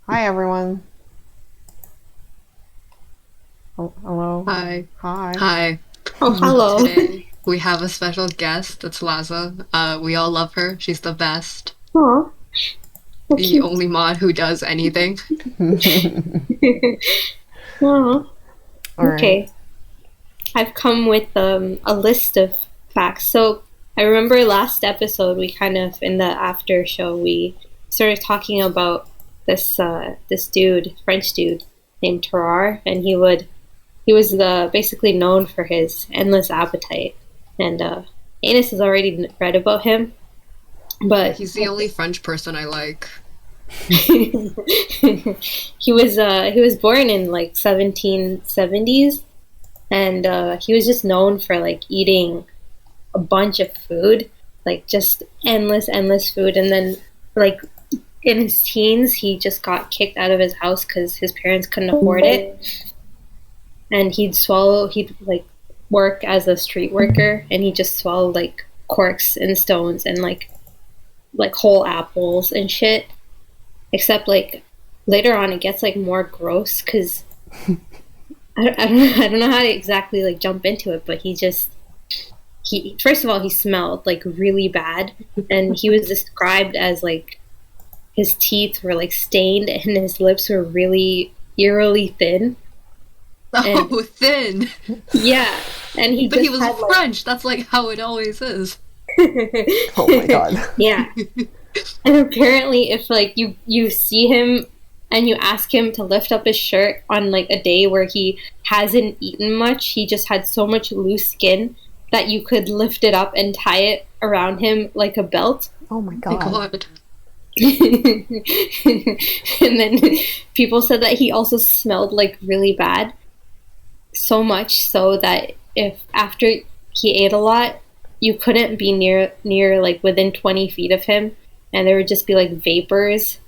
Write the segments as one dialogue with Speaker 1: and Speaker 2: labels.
Speaker 1: Hi, everyone. Oh, hello.
Speaker 2: Hi.
Speaker 1: Hi.
Speaker 2: Hi.
Speaker 3: Oh, hello.
Speaker 2: Today we have a special guest. It's Laza. We all love her. She's the best.
Speaker 3: Oh, so
Speaker 2: The
Speaker 3: cute.
Speaker 2: only mod who does anything.
Speaker 3: Oh,
Speaker 1: All right.
Speaker 3: okay. I've come with a list of facts. So I remember last episode we kind of in the after show we started talking about this dude, French dude named Terrar, and he was the basically known for his endless appetite. And Anus has already read about him,
Speaker 2: Yeah,
Speaker 3: but
Speaker 2: he's the only French person I like.
Speaker 3: he was born in like 1770s, and he was just known for like eating a bunch of food, like just endless food. And then like in his teens he just got kicked out of his house because his parents couldn't afford it, and he'd like work as a street worker, and he just swallowed like corks and stones and like whole apples and shit. Except like later on it gets like more gross because I don't know how to exactly like jump into it, but he first of all he smelled like really bad, and he was described as like his teeth were like stained and his lips were really eerily thin. And
Speaker 2: Oh, thin.
Speaker 3: yeah, and he
Speaker 2: But he
Speaker 3: just
Speaker 2: was
Speaker 3: had
Speaker 2: French. That's like how it always is.
Speaker 1: Oh my
Speaker 3: like
Speaker 1: god.
Speaker 3: yeah. And apparently, if like you see him and you ask him to lift up his shirt on like a day where he hasn't eaten much, he just had so much loose skin that you could lift it up and tie it around him like a belt.
Speaker 1: Oh my
Speaker 2: My
Speaker 1: god.
Speaker 2: God.
Speaker 3: And then people said that he also smelled like really bad, so much so that if after he ate a lot, you couldn't be near like within 20 feet of him, and there would just be like vapors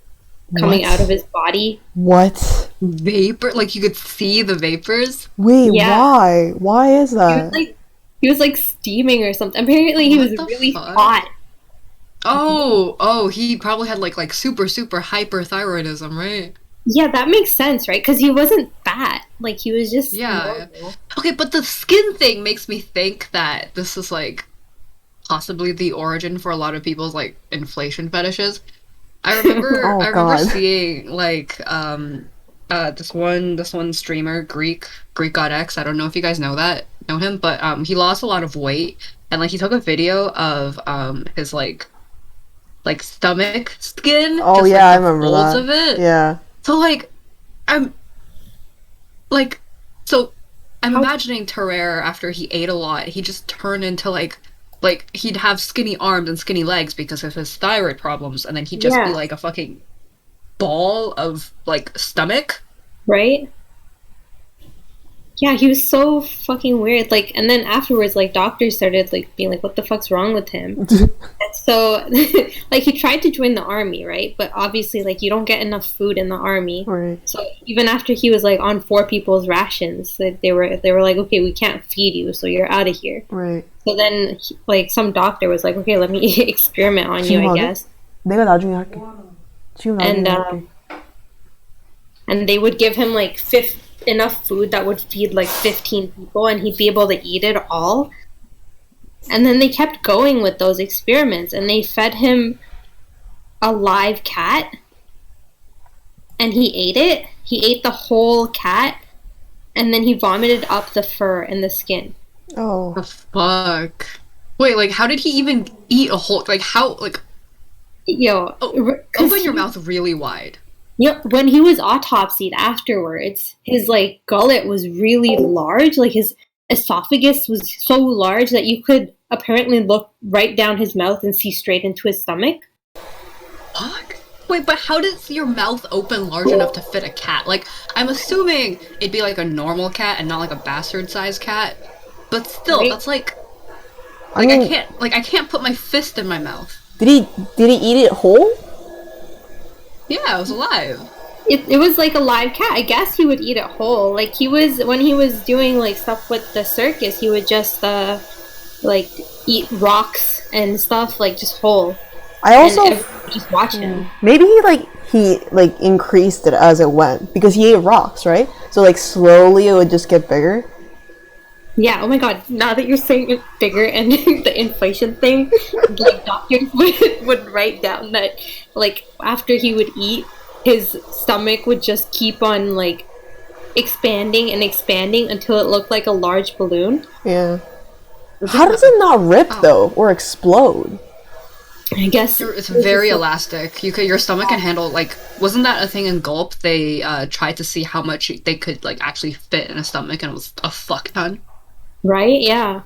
Speaker 3: coming out of
Speaker 1: What?
Speaker 3: his body.
Speaker 1: What?
Speaker 2: Vapor? Like you could see the vapors?
Speaker 1: Wait,
Speaker 3: Yeah,
Speaker 1: why? Why is
Speaker 3: he was
Speaker 1: that?
Speaker 3: like he was like steaming or something. Apparently, he was
Speaker 2: What the
Speaker 3: really
Speaker 2: fuck?
Speaker 3: hot.
Speaker 2: Oh, he probably had like super hyperthyroidism, right?
Speaker 3: Yeah, that makes sense, right? Because he wasn't fat. Like he was just
Speaker 2: Yeah.
Speaker 3: normal.
Speaker 2: Okay, but the skin thing makes me think that this is like possibly the origin for a lot of people's like inflation fetishes.
Speaker 1: Oh
Speaker 2: I remember
Speaker 1: god.
Speaker 2: seeing like this one streamer, Greek God X. I don't know if you guys know him, but he lost a lot of weight, and like he took a video of his like stomach skin,
Speaker 1: Oh
Speaker 2: just
Speaker 1: yeah,
Speaker 2: like
Speaker 1: I
Speaker 2: the
Speaker 1: remember
Speaker 2: folds
Speaker 1: that.
Speaker 2: of it.
Speaker 1: Yeah.
Speaker 2: So like I'm like so I'm
Speaker 3: How?
Speaker 2: imagining Terrere after he ate a lot, he just turned into like he'd have skinny arms and skinny legs because of his thyroid problems, and then he'd just be
Speaker 3: Yeah,
Speaker 2: like a fucking ball of like stomach.
Speaker 3: right. Yeah, he was so fucking weird. Like, and then afterwards, like doctors started like being like, "What the fuck's wrong with him?" And so, like, he tried to join the army, right? But obviously, like, you don't get enough food in the army.
Speaker 1: Right.
Speaker 3: So even after he was like on four people's rations, they were like, "Okay, we can't feed you, so you're out of here."
Speaker 1: Right.
Speaker 3: So then, like, some doctor was like, "Okay, let me experiment on you, I
Speaker 1: 지금
Speaker 3: guess."
Speaker 1: 내가 나중에 할게. 지금 나중에
Speaker 3: And
Speaker 1: 할게.
Speaker 3: they would give him like enough food that would feed like 15 people, and he'd be able to eat it all. And then they kept going with those experiments, and they fed him a live cat, and he ate it. He ate the whole cat, and then he vomited up the fur and the skin.
Speaker 1: Oh.
Speaker 2: The fuck. Wait, like how did he even eat a whole like how like
Speaker 3: Yo,
Speaker 2: oh
Speaker 3: because
Speaker 2: open your mouth really wide.
Speaker 3: yep, when he was autopsied afterwards, his like gullet was really large. Like his esophagus was so large that you could apparently look right down his mouth and see straight into his stomach.
Speaker 2: Fuck. Wait, but how does your mouth open large enough to fit a cat? Like I'm assuming it'd be like a normal cat and not like a bastard sized cat. But still,
Speaker 3: Right?
Speaker 2: that's like
Speaker 1: I mean,
Speaker 2: I can't put my fist in my mouth.
Speaker 1: did he eat it whole?
Speaker 2: Yeah, I was alive.
Speaker 3: It was like a live cat. I guess he would eat it whole. Like he was when he was doing like stuff with the circus, he would just like eat rocks and stuff like just whole,
Speaker 1: I
Speaker 3: and
Speaker 1: also
Speaker 3: everyone would just watch him.
Speaker 1: maybe he like he like increased it as it went because he ate rocks, right? So like slowly it would just get bigger.
Speaker 3: Yeah, oh my god, now that you're saying it's bigger and the inflation thing, like doctors would write down that like after he would eat, his stomach would just keep on like expanding and expanding until it looked like a large balloon.
Speaker 1: Yeah. How does it not rip though or explode?
Speaker 3: I guess
Speaker 2: It's very elastic. Your stomach can handle like. Wasn't that a thing in Gulp? They tried to see how much they could like actually fit in a stomach, and it was a fuck ton.
Speaker 3: right? Yeah,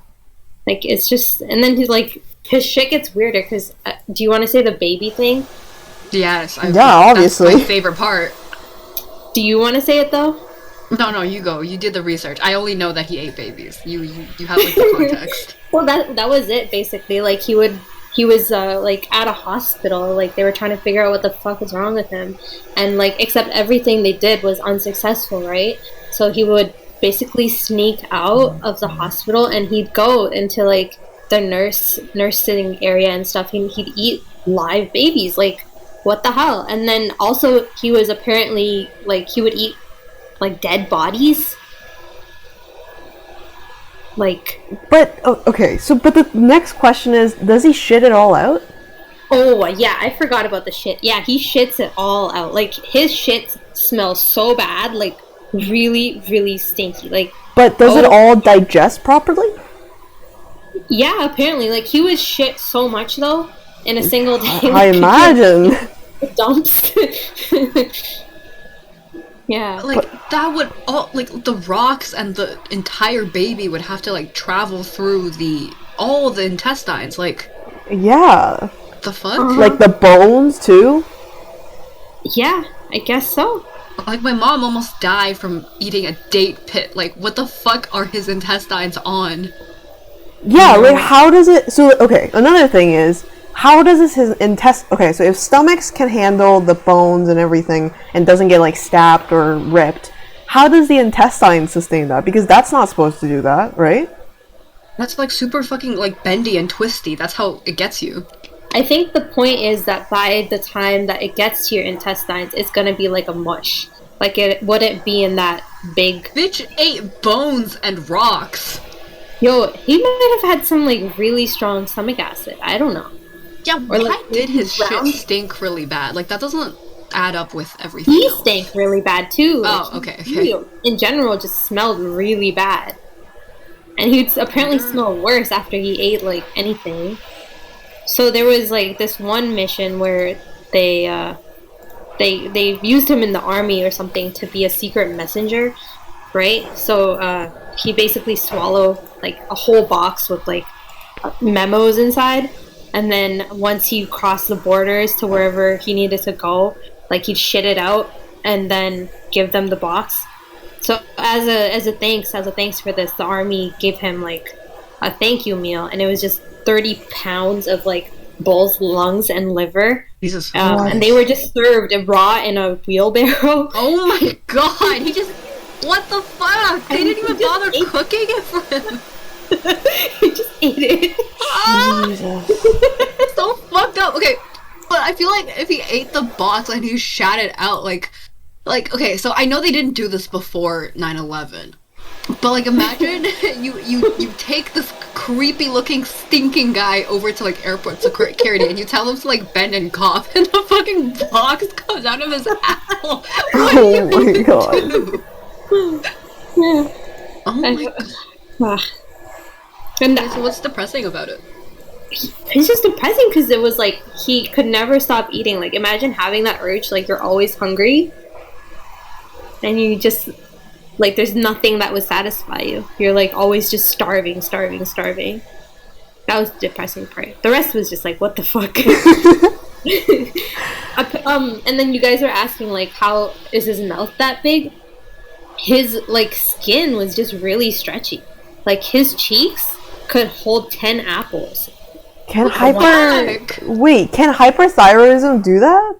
Speaker 3: like it's just, and then he's like his shit gets weirder because do you want to say the baby thing?
Speaker 2: Yes.
Speaker 1: Yeah,
Speaker 2: That's
Speaker 1: obviously.
Speaker 2: my favorite part.
Speaker 3: Do you want to say it though?
Speaker 2: No, you go. You did the research. I only know that he ate babies. You have like the context.
Speaker 3: Well, that was it basically. Like he was like at a hospital. Like they were trying to figure out what the fuck was wrong with him, and like except everything they did was unsuccessful, right? So he would basically sneak out of the hospital and he'd go into like the nursing area and stuff. He'd eat live babies. Like what the hell? And then also he was apparently like he would eat like dead bodies. Like
Speaker 1: But okay, so but the next question is, does he shit it all out?
Speaker 3: oh yeah, I forgot about the shit. Yeah, he shits it all out. Like his shit smells so bad, like really, really stinky. Like
Speaker 1: But does it
Speaker 3: Oh.
Speaker 1: all digest properly?
Speaker 3: yeah, apparently, like he was shit so much though in a single day.
Speaker 1: I imagine.
Speaker 3: dumps. Yeah.
Speaker 2: Like that would all like the rocks and the entire baby would have to like travel through all the intestines. Like
Speaker 1: Yeah.
Speaker 2: the fuck?
Speaker 1: Like the bones too?
Speaker 3: Yeah, I guess so.
Speaker 2: Like my mom almost died from eating a date pit. Like what the fuck are his intestines on?
Speaker 1: Yeah, like how does it so okay, another thing is how does his intestine okay, so if stomachs can handle the bones and everything and doesn't get like stabbed or ripped, how does the intestine sustain that? Because that's not supposed to do that, right?
Speaker 2: That's like super fucking like bendy and twisty. That's how it gets you.
Speaker 3: I think the point is that by the time that it gets to your intestines, it's gonna be like a mush. Like it wouldn't be in that big.
Speaker 2: Bitch ate bones and rocks.
Speaker 3: Yo, he might have had some like really strong stomach acid. I don't know.
Speaker 2: Yeah,
Speaker 3: Or,
Speaker 2: why
Speaker 3: like,
Speaker 2: did his
Speaker 3: brown-
Speaker 2: shit stink really bad? Like that doesn't add up with everything.
Speaker 3: He
Speaker 2: else.
Speaker 3: stank really bad too.
Speaker 2: Oh,
Speaker 3: Like,
Speaker 2: okay,
Speaker 3: he,
Speaker 2: okay.
Speaker 3: in general, just smelled really bad, and he'd apparently smell worse after he ate like anything. So there was like this one mission where they used him in the army or something to be a secret messenger, right? So he basically swallowed like a whole box with like memos inside, and then once he crossed the borders to wherever he needed to go, like he'd shit it out and then give them the box. So as a thanks for this, the army gave him like a thank you meal, and it was just 30 pounds of like bull's lungs and liver,
Speaker 2: Jesus.
Speaker 3: and they were just served raw in a wheelbarrow.
Speaker 2: Oh my god, he just. What the fuck? They didn't even
Speaker 3: He just
Speaker 2: bother
Speaker 3: ate-
Speaker 2: cooking it for him.
Speaker 3: He just ate it.
Speaker 2: Ah,
Speaker 1: Jesus.
Speaker 2: so fucked up. Okay, but I feel like if he ate the box and he shat it out, like, okay, so I know they didn't do this before 9/11, but like, imagine you take this creepy looking stinking guy over to like airport security and you tell him to like bend and cough and the fucking box comes out of his asshole. What are you
Speaker 1: Oh my
Speaker 2: gonna
Speaker 1: god.
Speaker 2: do?
Speaker 3: Yeah.
Speaker 2: Oh my god.
Speaker 3: Ah. And
Speaker 2: So what's depressing about it?
Speaker 3: it's just depressing because it was like he could never stop eating. Like imagine having that urge, like you're always hungry, and you just like there's nothing that would satisfy you. You're like always just starving. That was the depressing part. The rest was just like, what the fuck? And then you guys were asking like, how is his mouth that big? His like skin was just really stretchy. Like his cheeks could hold 10 apples.
Speaker 1: Can
Speaker 2: fuck?
Speaker 1: wait, can hyperthyroidism do that?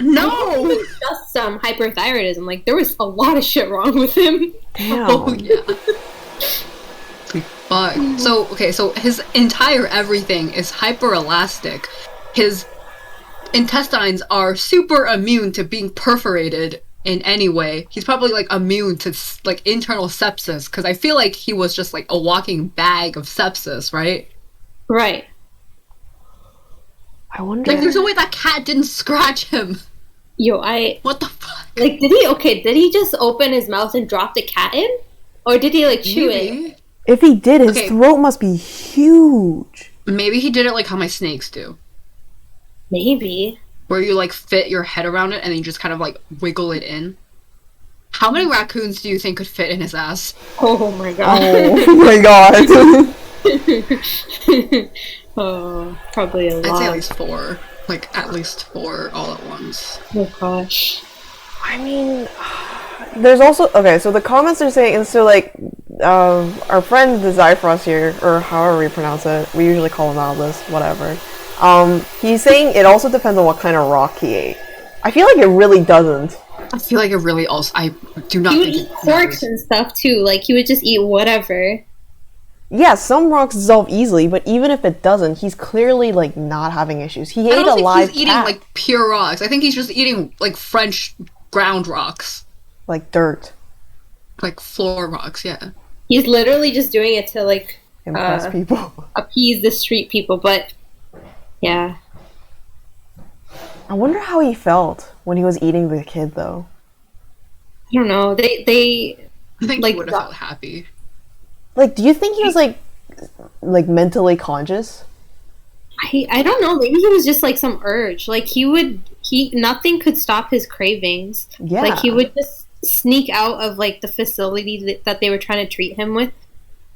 Speaker 2: No!
Speaker 3: Just hyperthyroidism. Like there was a lot of shit wrong with him.
Speaker 1: Damn.
Speaker 2: Oh yeah. Fuck. So okay, so his entire everything is hyper elastic. His intestines are super immune to being perforated in any way. He's probably like immune to like internal sepsis because I feel like he was just like a walking bag of sepsis, right?
Speaker 3: Right.
Speaker 1: I wonder.
Speaker 2: Like there's no way that cat didn't scratch him.
Speaker 3: Yo,
Speaker 2: What the fuck?
Speaker 3: like, did he just open his mouth and drop the cat in? Or did he, like, chew it?
Speaker 2: Maybe.
Speaker 1: If he did, his
Speaker 2: Okay.
Speaker 1: throat must be huge.
Speaker 2: Maybe he did it like how my snakes do.
Speaker 3: Maybe.
Speaker 2: Where you like fit your head around it and then you just kind of like wiggle it in. How many raccoons do you think could fit in his ass?
Speaker 3: Oh my god.
Speaker 1: Oh my god.
Speaker 3: Oh, probably a
Speaker 2: I'd say
Speaker 3: lot.
Speaker 2: at least 4. Like at least 4 all at once.
Speaker 3: Oh gosh.
Speaker 1: I mean, there's also okay. So the comments are saying, and so like, our friend the Zyfrost here, or however we pronounce it, we usually call him Albus, whatever. He's saying it also depends on what kind of rock he ate. I feel like it really doesn't.
Speaker 2: I feel like it really also. I do not
Speaker 3: He would
Speaker 2: think
Speaker 3: eat
Speaker 2: it
Speaker 3: corks
Speaker 2: matters.
Speaker 3: and stuff too. Like, he would just eat whatever.
Speaker 1: Yeah, some rocks dissolve easily, but even if it doesn't, he's clearly like not having issues. He
Speaker 2: I
Speaker 1: ate a
Speaker 2: don't think
Speaker 1: live
Speaker 2: he's eating
Speaker 1: cat,
Speaker 2: like pure rocks. I think he's just eating like French ground rocks,
Speaker 1: like dirt.
Speaker 2: like floor rocks. Yeah.
Speaker 3: He's literally just doing it to, like,
Speaker 1: Impress people.
Speaker 3: appease the street people, but yeah.
Speaker 1: I wonder how he felt when he was eating the kid, though.
Speaker 3: I don't know. They
Speaker 2: I think
Speaker 3: Like
Speaker 2: he would have
Speaker 3: the-
Speaker 2: felt happy.
Speaker 1: Like, do you think he was like mentally conscious?
Speaker 3: I don't know. Maybe he was just like some urge. Like, nothing could stop his cravings.
Speaker 1: Yeah.
Speaker 3: Like, he would just sneak out of, like, the facility that they were trying to treat him with.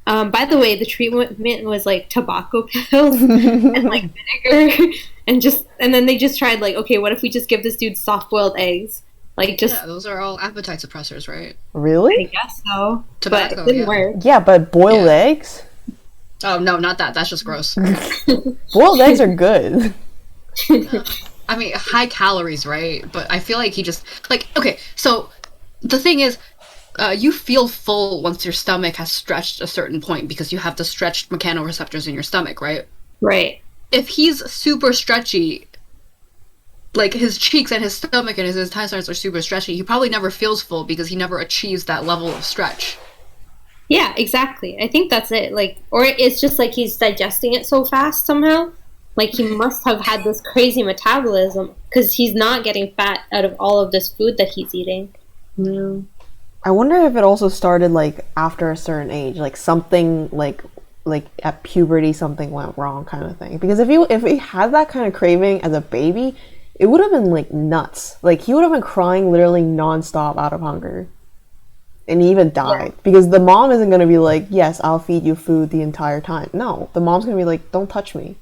Speaker 3: By the way, the treatment was like tobacco pills and like vinegar, and then they just tried, like, okay, what if we just give this dude soft boiled eggs? Like, just
Speaker 2: Yeah, those are all appetite suppressors, right?
Speaker 3: I
Speaker 1: Really?
Speaker 3: guess so.
Speaker 2: Tobacco,
Speaker 3: but it didn't
Speaker 2: yeah.
Speaker 3: work.
Speaker 1: Yeah, but boiled
Speaker 2: Yeah.
Speaker 1: eggs?
Speaker 2: Oh no, not that. That's just gross.
Speaker 1: Boiled eggs are good.
Speaker 2: I mean, high calories, right? But I feel like he just like okay. So the thing is, you feel full once your stomach has stretched a certain point because you have the stretched mechanoreceptors in your stomach, right?
Speaker 3: Right.
Speaker 2: If he's super stretchy, like his cheeks and his stomach and his intestines are super stretchy, he probably never feels full because he never achieves that level of stretch.
Speaker 3: Yeah, exactly. I think that's it. Like, or it's just like he's digesting it so fast somehow. Like, he must have had this crazy metabolism because he's not getting fat out of all of this food that he's eating.
Speaker 1: I wonder if it also started like after a certain age, like something like at puberty something went wrong kind of thing. Because if he had that kind of craving as a baby, it would have been like nuts. Like he would have been crying literally nonstop out of hunger. And he even died. Because the mom isn't gonna be like, yes, I'll feed you food the entire time. No. The mom's gonna be like, don't touch me.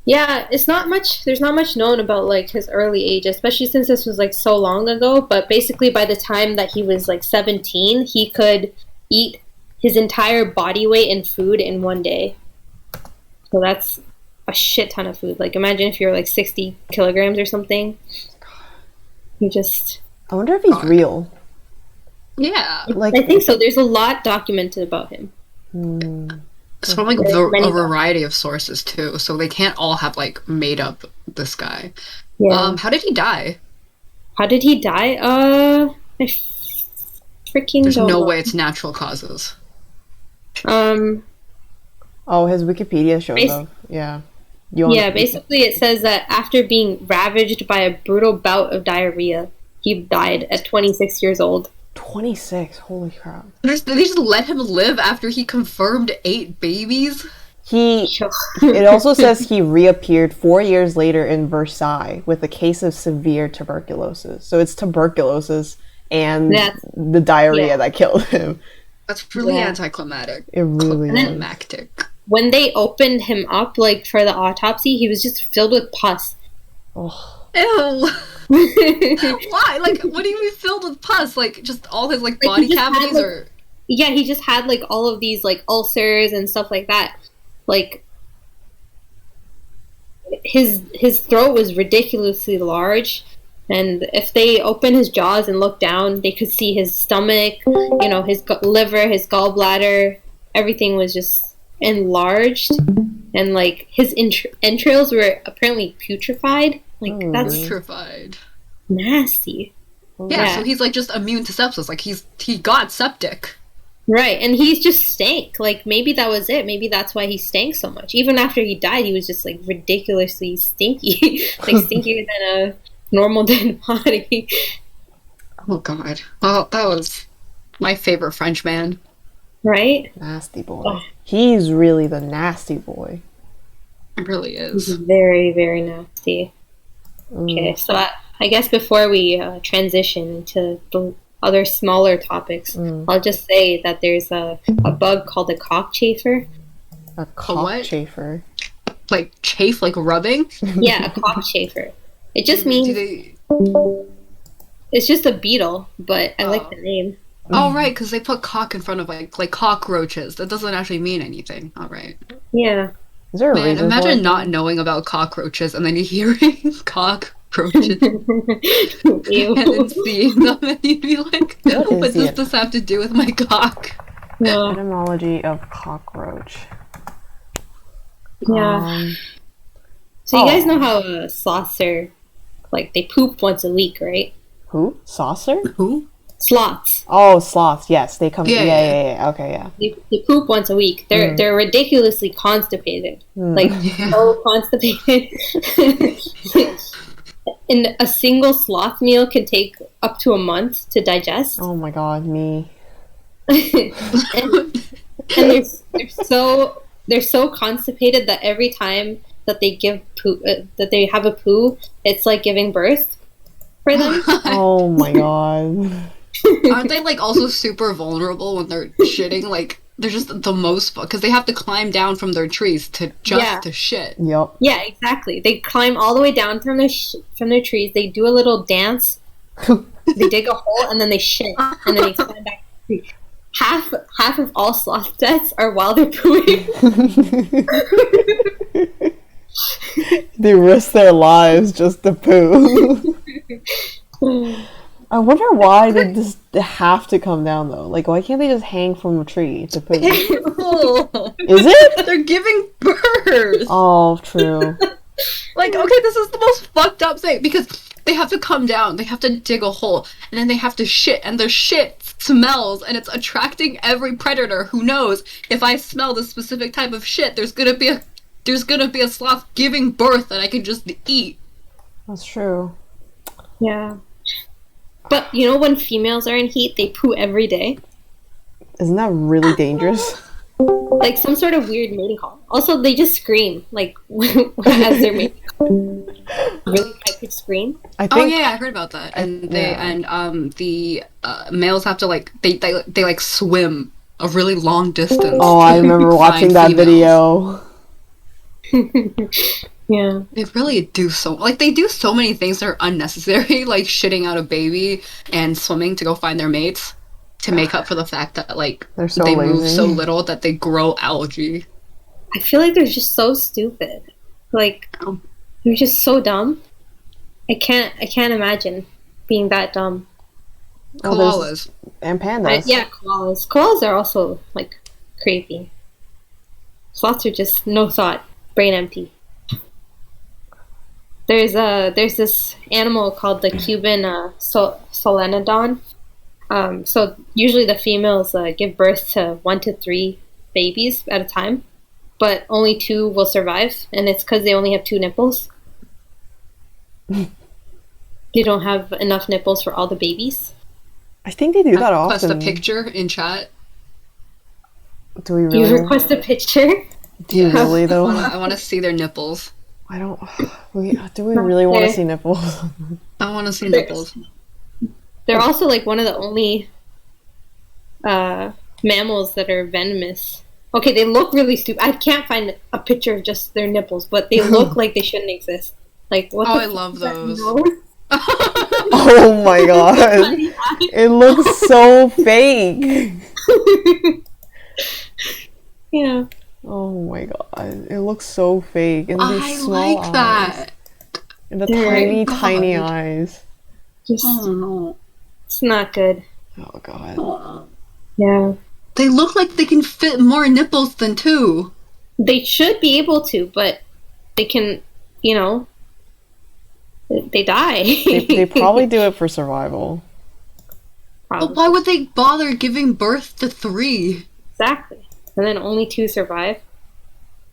Speaker 3: Yeah, there's not much known about, like, his early age, especially since this was, like, so long ago. But basically, by the time that he was, like, 17, he could eat his entire body weight in food in one day. So that's a shit ton of food. Like, imagine if you're, like, 60 kilograms or something. You just...
Speaker 1: I wonder if he's real.
Speaker 2: Yeah,
Speaker 1: Like
Speaker 3: I think so. There's a lot documented about him.
Speaker 2: it's from like
Speaker 3: There's
Speaker 2: a
Speaker 3: many-
Speaker 2: variety of sources too, so they can't all have like made up this guy.
Speaker 3: Yeah.
Speaker 2: How did he die?
Speaker 3: How did he die? Freaking
Speaker 2: There's
Speaker 3: don't
Speaker 2: no
Speaker 3: know.
Speaker 2: way it's natural causes.
Speaker 1: Oh, his Wikipedia shows
Speaker 3: Bas-
Speaker 1: up. Yeah. You wanna-
Speaker 3: Yeah, basically it says that after being ravaged by a brutal bout of diarrhea, he died at 26 years old.
Speaker 1: 26. Holy crap.
Speaker 2: Did they just let him live after he confirmed 8 babies?
Speaker 1: It also says he reappeared 4 years later in Versailles with a case of severe tuberculosis. So it's tuberculosis and
Speaker 3: That's-
Speaker 1: the diarrhea
Speaker 3: yeah.
Speaker 1: that killed him.
Speaker 2: That's really
Speaker 3: Yeah.
Speaker 2: anticlimactic.
Speaker 1: It really is.
Speaker 2: Climactic.
Speaker 3: When they opened him up, like, for the autopsy, he was just filled with pus.
Speaker 1: Oh,
Speaker 2: Ew. Why? Like, what do you mean filled with pus? Like, just all his like
Speaker 3: Like,
Speaker 2: body
Speaker 3: he just had,
Speaker 2: cavities,
Speaker 3: like-
Speaker 2: or
Speaker 3: Yeah, he just had, like, all of these, like, ulcers and stuff like that. Like, his throat was ridiculously large, and if they opened his jaws and looked down, they could see his stomach, you know, his liver, his gallbladder, everything was just enlarged, and, like, his entrails were apparently putrefied, Like
Speaker 1: Ooh.
Speaker 3: that's
Speaker 2: Petrified.
Speaker 3: nasty.
Speaker 2: Yeah,
Speaker 3: Yeah.
Speaker 2: so he's like just immune to sepsis. Like he got septic.
Speaker 3: Right, and he's just stank. Like maybe that was it. Maybe that's why he stank so much. Even after he died, he was just like ridiculously stinky, like stinkier than a normal dead body.
Speaker 2: Oh God. Well, that was my favorite French man.
Speaker 3: Right?
Speaker 1: Nasty boy.
Speaker 3: Oh.
Speaker 1: He's really the nasty boy.
Speaker 2: It really
Speaker 3: It's
Speaker 2: is.
Speaker 3: very, very nasty.
Speaker 1: Mm.
Speaker 3: Okay, so I guess before we transition into the other smaller topics, I'll just say that there's a bug called a cockchafer.
Speaker 1: A
Speaker 2: what?
Speaker 1: cockchafer.
Speaker 2: Like chafe, like rubbing.
Speaker 3: Yeah, a cockchafer. It just
Speaker 2: Do
Speaker 3: means
Speaker 2: they?
Speaker 3: it's just a beetle, but I like
Speaker 2: Oh.
Speaker 3: the name.
Speaker 2: Oh right, because they put cock in front of like cockroaches. That doesn't actually mean anything. All right.
Speaker 3: Yeah.
Speaker 1: Is there a
Speaker 2: Man,
Speaker 1: reason for
Speaker 2: imagine
Speaker 1: it?
Speaker 2: not knowing about cockroaches and then you hearing cockroaches and then
Speaker 3: Ew.
Speaker 2: seeing them and you'd be like,
Speaker 1: What
Speaker 2: what
Speaker 1: is
Speaker 2: does
Speaker 1: it?
Speaker 2: this have to do with my cock?
Speaker 3: Yeah.
Speaker 1: Etymology of cockroach.
Speaker 3: Yeah.
Speaker 1: Um,
Speaker 3: So you guys
Speaker 1: Oh.
Speaker 3: know how sloths are, like, they poop once a week, right?
Speaker 1: who? Saucer?
Speaker 2: Who?
Speaker 3: Sloths.
Speaker 1: Oh, sloths. Yes, they come.
Speaker 2: Yeah,
Speaker 1: Yeah. Okay, yeah.
Speaker 3: They poop once a week. They're ridiculously constipated. Like,
Speaker 2: Yeah.
Speaker 3: so constipated. And a single sloth meal can take up to a month to digest.
Speaker 1: Oh my god, me.
Speaker 3: and they're so constipated that every time that they give poo, that they have a poo, it's like giving birth for them.
Speaker 1: Oh my god.
Speaker 2: Aren't they like also super vulnerable when they're shitting? Like they're just the most because they have to climb down from their trees to
Speaker 3: Yeah.
Speaker 2: to shit.
Speaker 1: Yup.
Speaker 3: Yeah, exactly. They climb all the way down from their trees. They do a little dance. They dig a hole and then they shit, and then they climb back to the tree. Half of all sloth deaths are while they're pooing.
Speaker 1: They risk their lives just to poo. I wonder why they just have to come down though. Like, why can't they just hang from a tree to poo? Is it?
Speaker 2: They're giving birth.
Speaker 1: Oh, true.
Speaker 2: Like, okay, this is the most fucked up thing because they have to come down, they have to dig a hole, and then they have to shit, and their shit smells, and it's attracting every predator who knows if I smell this specific type of shit, there's gonna be a sloth giving birth that I can just eat.
Speaker 1: That's true.
Speaker 3: Yeah. But you know when females are in heat, they poo every day?
Speaker 1: Isn't that really dangerous?
Speaker 3: Like some sort of weird mating call. Also, they just scream, like, as they're mating. Really high-pitched scream.
Speaker 1: I
Speaker 2: Oh
Speaker 1: think
Speaker 2: yeah, I heard about that. And they
Speaker 1: yeah.
Speaker 2: the males have to like they like swim a really long distance.
Speaker 1: Oh, I remember
Speaker 2: to
Speaker 1: watching
Speaker 2: find
Speaker 1: that
Speaker 2: females.
Speaker 1: video.
Speaker 3: Yeah.
Speaker 2: They really do they do so many things that are unnecessary, like shitting out a baby and swimming to go find their mates to make up for the fact that like
Speaker 1: They're so
Speaker 2: they
Speaker 1: lazy.
Speaker 2: move so little that they grow algae.
Speaker 3: I feel like they're just so stupid. Like,
Speaker 2: Oh.
Speaker 3: they're just so dumb. I can't imagine being that dumb.
Speaker 1: Oh, there's-
Speaker 2: Koalas.
Speaker 1: And pandas.
Speaker 3: Yeah, koalas. Koalas are also, like, creepy. Sloths are just no thought, brain empty. There's this animal called the Cuban solenodon. So usually the females give birth to 1 to 3 babies at a time, but only 2 will survive, and it's because they only have 2 nipples. They don't have enough nipples for all the babies.
Speaker 1: I think they do that
Speaker 2: Request
Speaker 1: often.
Speaker 2: a picture in chat.
Speaker 1: Do we
Speaker 3: You
Speaker 1: really?
Speaker 3: request a picture?
Speaker 1: Do you really though?
Speaker 2: I want to see their nipples.
Speaker 1: I don't. Do we really want to
Speaker 3: Okay.
Speaker 1: see nipples?
Speaker 2: I want to see nipples.
Speaker 3: They're also like one of the only mammals that are venomous. Okay, they look really stupid. I can't find a picture of just their nipples, but they look like they shouldn't exist. Like what?
Speaker 2: Oh,
Speaker 3: the
Speaker 2: I
Speaker 3: fuck
Speaker 2: love
Speaker 3: is that
Speaker 2: those.
Speaker 3: nose?
Speaker 1: Oh my god! It looks so fake.
Speaker 3: Yeah.
Speaker 1: Oh my god! It looks so fake. And these
Speaker 2: I
Speaker 1: small
Speaker 2: like
Speaker 1: eyes.
Speaker 2: that.
Speaker 1: And the
Speaker 3: They're-
Speaker 1: tiny,
Speaker 2: God.
Speaker 1: tiny eyes.
Speaker 3: Just
Speaker 2: Oh no.
Speaker 3: it's not good.
Speaker 1: Oh god.
Speaker 3: Yeah.
Speaker 2: They look like they can fit more nipples than 2.
Speaker 3: They should be able to, but they can, you know, they die.
Speaker 1: They probably do it for survival.
Speaker 2: But
Speaker 3: Probably.
Speaker 2: why would they bother giving birth to 3?
Speaker 3: Exactly. And then only 2 survive. I
Speaker 2: Like,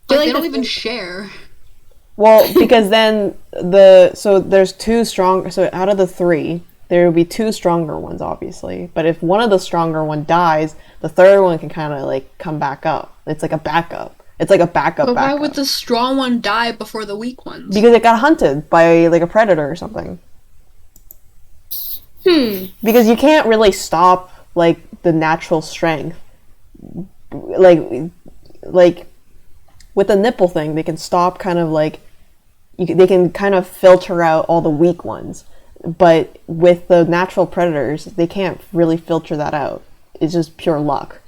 Speaker 3: feel
Speaker 2: they don't
Speaker 3: that's
Speaker 2: even
Speaker 3: the-
Speaker 2: share.
Speaker 1: Well, because then so there's 2 strong. So out of the 3, there will be 2 stronger ones, obviously. But if one of the stronger one dies, the third one can kind of like come back up. It's like a backup. It's like a backup.
Speaker 2: But why
Speaker 1: backup.
Speaker 2: would the strong one die before the weak ones?
Speaker 1: Because it got hunted by like a predator or something. Because you can't really stop like the natural strength. Like with the nipple thing, they can stop kind of like they can kind of filter out all the weak ones. But with the natural predators, they can't really filter that out. It's just pure luck.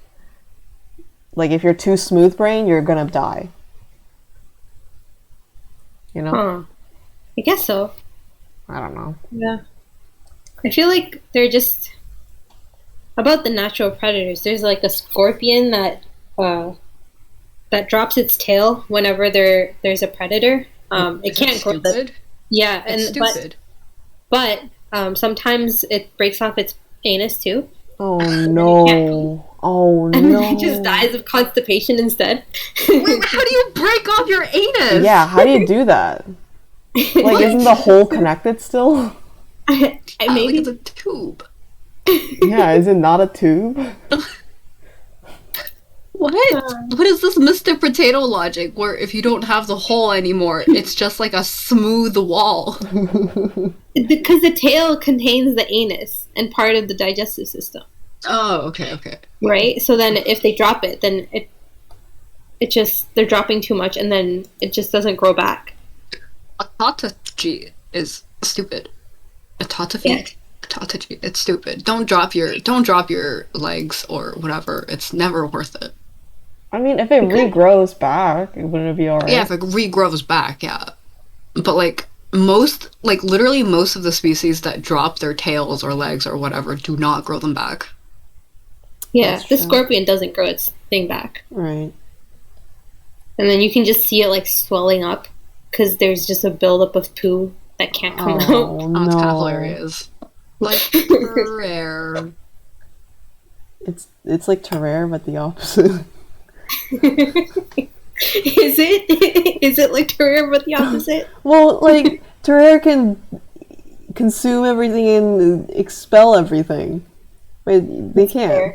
Speaker 1: Like if you're too smooth brain, you're gonna die. You know?
Speaker 3: Huh. I guess so.
Speaker 1: I don't know.
Speaker 3: Yeah. I feel like they're just about the natural predators. There's like a scorpion that drops its tail whenever there's a predator. It can't grow the
Speaker 2: stupid.
Speaker 3: yeah, and
Speaker 2: It's stupid.
Speaker 3: but sometimes it breaks off its anus too,
Speaker 1: Oh no. Oh
Speaker 3: and
Speaker 1: no.
Speaker 3: then it just dies of constipation instead.
Speaker 2: Wait, how do you break off your anus?
Speaker 1: Yeah, how do you do that? Like, isn't the hole connected still?
Speaker 3: I
Speaker 2: Like
Speaker 3: maybe
Speaker 2: it's a tube.
Speaker 1: Yeah, is it not a tube?
Speaker 2: What? What is this Mr. Potato logic where if you don't have the hole anymore, it's just like a smooth wall?
Speaker 3: because the tail contains the anus and part of the digestive system,
Speaker 2: Oh, okay.
Speaker 3: right? So then if they drop it, then it just they're dropping too much, and then it just doesn't grow back.
Speaker 2: Autophagy is stupid. Autophagy?
Speaker 3: Yeah.
Speaker 2: Autophagy. It's stupid. Don't drop your legs or whatever. It's never worth it.
Speaker 1: I mean, if it regrows back, wouldn't it be alright?
Speaker 2: Yeah, if it regrows back, yeah. But literally most of the species that drop their tails or legs or whatever do not grow them back.
Speaker 3: Yeah,
Speaker 1: That's
Speaker 3: the
Speaker 1: true.
Speaker 3: scorpion doesn't grow its thing back.
Speaker 1: Right.
Speaker 3: And then you can just see it like swelling up because there's just a buildup of poo that can't come out.
Speaker 1: Oh,
Speaker 2: Oh, it's kind of
Speaker 1: no.
Speaker 2: hilarious. Like, rare.
Speaker 1: It's like Terraire, but the opposite.
Speaker 3: Is it? Is it like Terraria but the opposite?
Speaker 1: Well, like, Terraire can consume everything and expel everything. But they can't.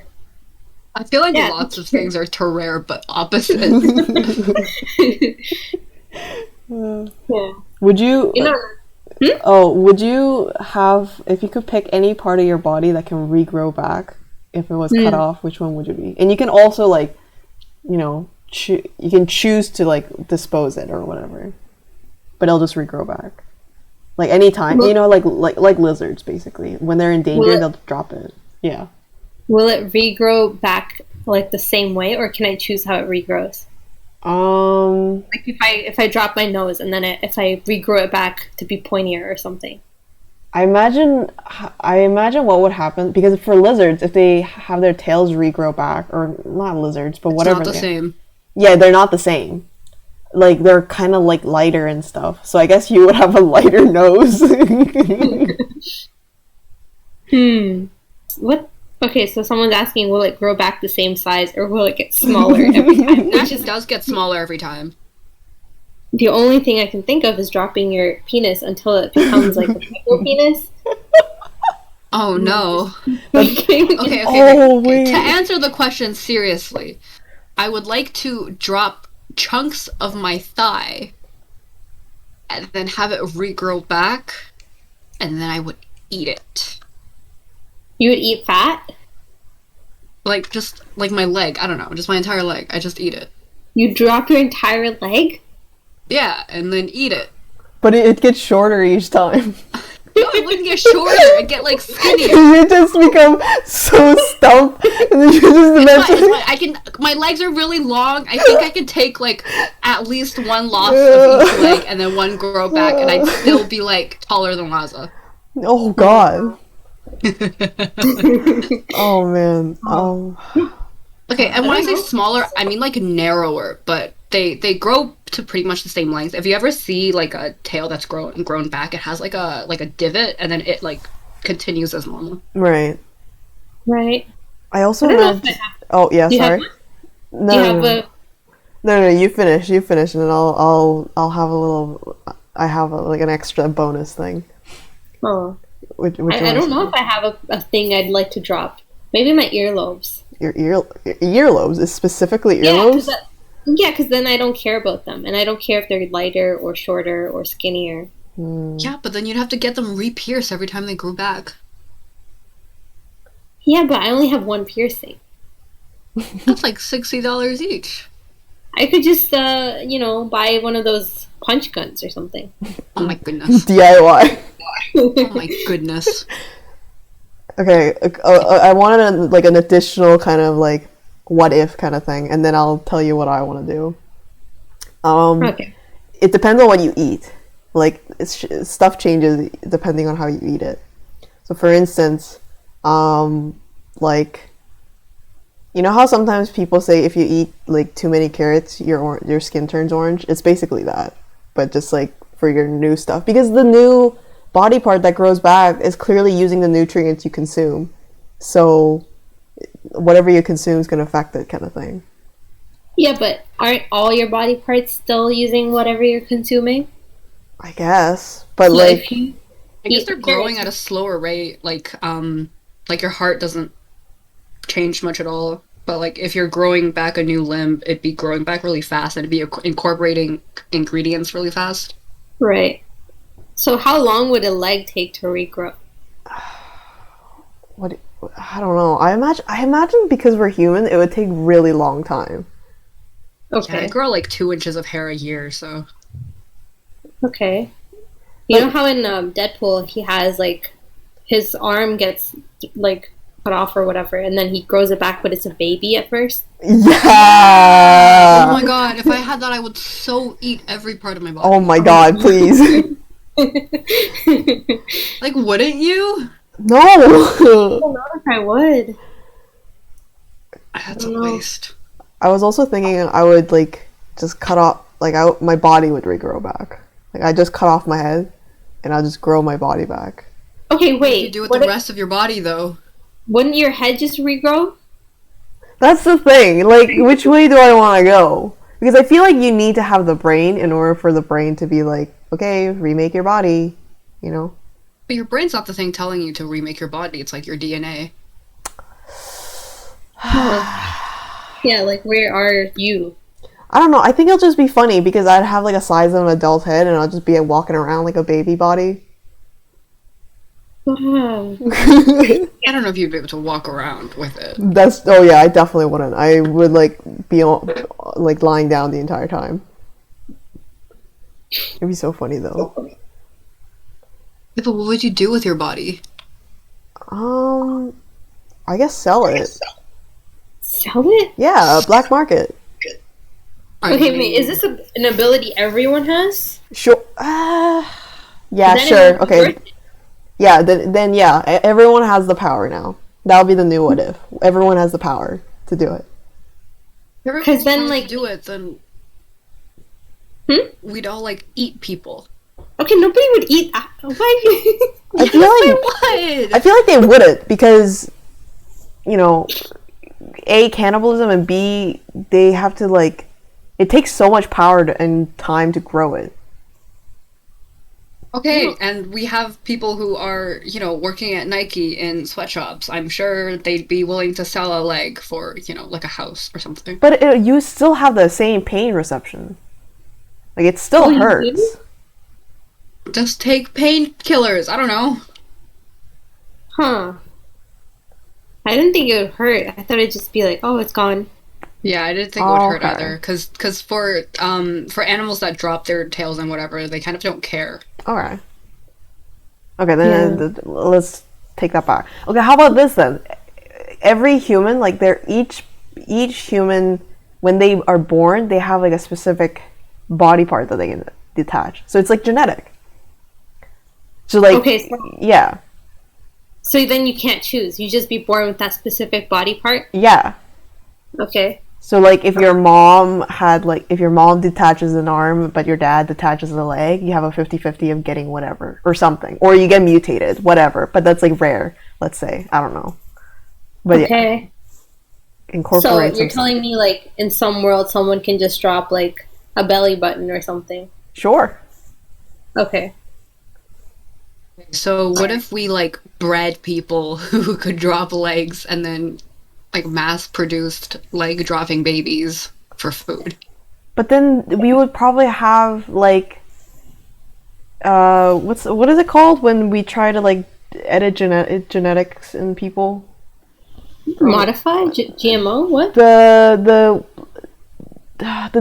Speaker 2: I feel like
Speaker 3: Yeah,
Speaker 2: lots of
Speaker 3: that's true.
Speaker 2: things are Terraire but opposite.
Speaker 3: Yeah.
Speaker 1: Would you...
Speaker 3: You know,
Speaker 1: would you have... If you could pick any part of your body that can regrow back, if it was cut off, which one would it be? And you can also, like, you know, you can choose to, like, dispose it or whatever. But it'll just regrow back. Like, anytime. You know, like lizards, basically. When they're in danger,
Speaker 3: Will it-
Speaker 1: they'll drop it. Yeah.
Speaker 3: will it regrow back like the same way, or can I choose how it regrows? Like if I drop my nose and then if I regrow it back to be pointier or something.
Speaker 1: I imagine what would happen, because for lizards, if they have their tails regrow back, or not lizards, but
Speaker 2: It's
Speaker 1: whatever.
Speaker 2: not the
Speaker 1: they-
Speaker 2: same.
Speaker 1: Yeah, they're not the same. Like, they're kind of like lighter and stuff. So I guess you would have a lighter nose.
Speaker 3: What? Okay, so someone's asking, will it grow back the same size or will it get smaller every time?
Speaker 2: It actually does get smaller every time.
Speaker 3: The only thing I can think of is dropping your penis until it becomes like a micro penis.
Speaker 2: Oh no.
Speaker 3: Okay.
Speaker 2: Okay.
Speaker 1: Oh, wait.
Speaker 2: To answer the question seriously, I would like to drop chunks of my thigh and then have it regrow back, and then I would eat it.
Speaker 3: You would eat fat?
Speaker 2: Like, just like my leg. I don't know. Just my entire leg. I just eat it.
Speaker 3: You drop your entire leg?
Speaker 2: Yeah, and then eat it.
Speaker 1: But it gets shorter each time.
Speaker 2: No, it wouldn't get shorter. It'd get like skinnier.
Speaker 1: You just become so stumped, and then you just eventually...
Speaker 2: It's fine. My legs are really long. I think I could take like at least one loss of each leg and then one grow back, and I'd still be like taller than Laza.
Speaker 1: Oh, God. Oh, man.
Speaker 2: Okay, and when I say smaller, I mean like narrower, but they grow to pretty much the same length. If you ever see like a tail that's grown back, it has like a divot, and then it like continues as normal.
Speaker 1: Right.
Speaker 3: Right.
Speaker 1: I also
Speaker 3: I don't know
Speaker 1: read.
Speaker 3: if I have.
Speaker 1: Oh yeah,
Speaker 3: Do you
Speaker 1: sorry.
Speaker 3: have
Speaker 1: No,
Speaker 3: Do you
Speaker 1: no,
Speaker 3: have
Speaker 1: no.
Speaker 3: a?
Speaker 1: No, you finish, and then I'll have a little. I have like an extra bonus thing.
Speaker 3: Oh,
Speaker 1: Which
Speaker 3: I don't know if I have a thing I'd like to drop. Maybe my earlobes.
Speaker 1: your earlobes is specifically
Speaker 3: Yeah,
Speaker 1: earlobes.
Speaker 3: because then I don't care about them, and I don't care if they're lighter or shorter or skinnier.
Speaker 2: Yeah, but then you'd have to get them re-pierced every time they grew back.
Speaker 3: Yeah, but I only have one piercing.
Speaker 2: That's like $60 each.
Speaker 3: I could just, buy one of those punch guns or something.
Speaker 2: Oh my goodness.
Speaker 1: DIY.
Speaker 2: Oh my goodness.
Speaker 1: Okay, I wanted like an additional kind of like what if kind of thing, and then I'll tell you what I want to do.
Speaker 3: Okay.
Speaker 1: It depends on what you eat. Like stuff changes depending on how you eat it. So, for instance, like you know how sometimes people say if you eat like too many carrots, your skin turns orange. It's basically that, but just like for your new stuff, because the new body part that grows back is clearly using the nutrients you consume. So whatever you consume is going to affect it, kind of thing.
Speaker 3: Yeah, but aren't all your body parts still using whatever you're consuming?
Speaker 1: I guess, but
Speaker 3: So
Speaker 1: like
Speaker 3: if you
Speaker 2: I guess
Speaker 3: eat
Speaker 2: they're growing at
Speaker 3: carrots-
Speaker 2: a slower rate. Like your heart doesn't change much at all. But like if you're growing back a new limb, it'd be growing back really fast, and it'd be incorporating ingredients really fast.
Speaker 3: Right. So how long would a leg take to regrow?
Speaker 1: what I don't know. I imagine because we're human, it would take really long time.
Speaker 2: Yeah,
Speaker 3: Okay.
Speaker 2: I grow like 2 inches of hair a year, so
Speaker 3: Okay. You know how in Deadpool he has like his arm gets like cut off or whatever, and then he grows it back, but it's a baby at first.
Speaker 1: Yeah.
Speaker 2: oh my god, if I had that I would so eat every part of my body.
Speaker 1: Oh my god, please.
Speaker 2: Like wouldn't you?
Speaker 1: No.
Speaker 3: I don't know if I would.
Speaker 2: That's a
Speaker 3: No.
Speaker 2: waste.
Speaker 1: I was also thinking I would like just cut off like my body would regrow back. Like I just cut off my head and I'll just grow my body back.
Speaker 3: Okay,
Speaker 2: What
Speaker 3: wait.
Speaker 2: do you do with
Speaker 3: what
Speaker 2: the
Speaker 3: if-
Speaker 2: rest of your body though?
Speaker 3: Wouldn't your head just regrow?
Speaker 1: That's the thing. Like which way do I want to go? Because I feel like you need to have the brain in order for the brain to be like, okay, remake your body, you know?
Speaker 2: But your brain's not the thing telling you to remake your body, it's like your DNA.
Speaker 3: Yeah, like where are you?
Speaker 1: I don't know. I think it'll just be funny because I'd have like a size of an adult head and I'll just be walking around like a baby body.
Speaker 3: Wow.
Speaker 2: I don't know if you'd be able to walk around with it.
Speaker 1: Oh yeah, I definitely wouldn't. I would like be like lying down the entire time. It'd be so funny though.
Speaker 2: Yeah, but what would you do with your body?
Speaker 1: I guess sell it.
Speaker 3: Sell it?
Speaker 1: Yeah, black market.
Speaker 3: Okay, wait, is this an ability everyone has?
Speaker 1: Sure. Yeah,
Speaker 3: Is
Speaker 1: sure.
Speaker 3: anyone
Speaker 1: Okay.
Speaker 3: worth it?
Speaker 1: Yeah, then yeah, everyone has the power now. That'll be the new what if. Everyone has the power to do it.
Speaker 2: Because
Speaker 3: then,
Speaker 2: then,
Speaker 3: like-
Speaker 2: do it, then we'd all like eat people.
Speaker 3: Okay, nobody would eat. Why?
Speaker 1: I feel like
Speaker 2: What?
Speaker 1: I feel like they wouldn't because, you know, A, cannibalism, and B, they have to like, it takes so much power and time to grow it.
Speaker 2: Okay, and we have people who are, working at Nike in sweatshops. I'm sure they'd be willing to sell a leg for, like a house or something.
Speaker 1: But you still have the same pain reception. Like it still
Speaker 3: Oh, you
Speaker 1: hurts.
Speaker 3: do?
Speaker 2: Just take painkillers. I don't know.
Speaker 3: Huh. I didn't think it would hurt. I thought it'd just be like, oh, it's gone.
Speaker 2: Yeah, I didn't think it would hurt
Speaker 1: Okay.
Speaker 2: either. Because for animals that drop their tails and whatever, they kind of don't care.
Speaker 1: Okay. Okay, then let's take that back. Okay, how about this then? Every human, like each human, when they are born, they have like a specific body part that they can detach. So it's like genetic. So like,
Speaker 3: Okay, so,
Speaker 1: yeah,
Speaker 3: so then you can't choose. You just be born with that specific body part.
Speaker 1: yeah.
Speaker 3: Okay.
Speaker 1: So like if your mom had like if your mom detaches an arm but your dad detaches a leg, you have a 50-50 of getting whatever or something. Or you get mutated, whatever. But that's like rare, let's say. I don't know. But yeah,
Speaker 3: Okay. So
Speaker 1: incorporate
Speaker 3: you're
Speaker 1: some
Speaker 3: telling me like in some world someone can just drop like a belly button or something.
Speaker 1: Sure.
Speaker 3: Okay.
Speaker 2: So what if we like bred people who could drop legs and then like mass produced leg dropping babies for food?
Speaker 1: But then we would probably have like what is it called when we try to like edit genetics in people?
Speaker 3: Modified GMO? What?
Speaker 1: The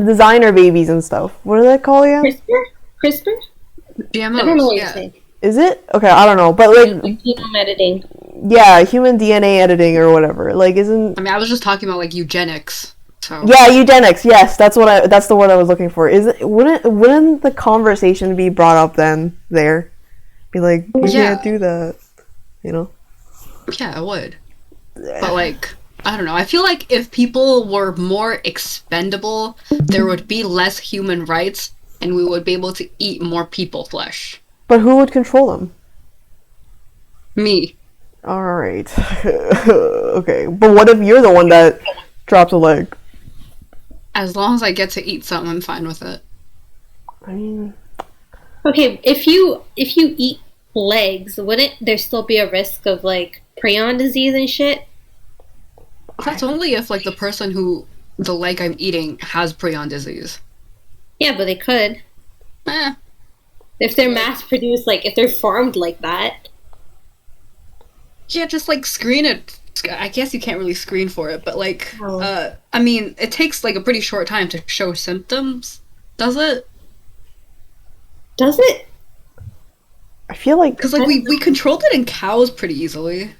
Speaker 1: designer babies and stuff. What are they called again?
Speaker 3: CRISPR?
Speaker 2: GMOs,
Speaker 3: I don't know what you're
Speaker 2: yeah.
Speaker 3: saying.
Speaker 1: Is it? Okay, I don't know. But like
Speaker 3: Like genome editing.
Speaker 1: yeah, human DNA editing or whatever. Like isn't
Speaker 2: I mean, I was just talking about like eugenics. So
Speaker 1: yeah, eugenics. Yes, that's the word I was looking for. Is it wouldn't the conversation be brought up then there? Be like, you
Speaker 2: Yeah.
Speaker 1: can't do that. You know?
Speaker 2: yeah, it would. But like, I don't know. I feel like if people were more expendable, there would be less human rights, and we would be able to eat more people flesh.
Speaker 1: But who would control them?
Speaker 2: Me.
Speaker 1: Alright. Okay. But what if you're the one that drops a leg?
Speaker 2: As long as I get to eat something, I'm fine with it.
Speaker 1: I mean
Speaker 3: Okay, if you eat legs, wouldn't there still be a risk of like prion disease and shit?
Speaker 2: That's only if like the person who the leg I'm eating has prion disease.
Speaker 3: Yeah, but they could.
Speaker 2: Eh.
Speaker 3: If they're mass produced, like if they're farmed like that.
Speaker 2: Yeah, just like screen it. I guess you can't really screen for it, but like,
Speaker 3: Oh.
Speaker 2: I mean, it takes like a pretty short time to show symptoms. Does it?
Speaker 3: Does it?
Speaker 1: I feel like
Speaker 2: Because like we controlled it in cows pretty easily.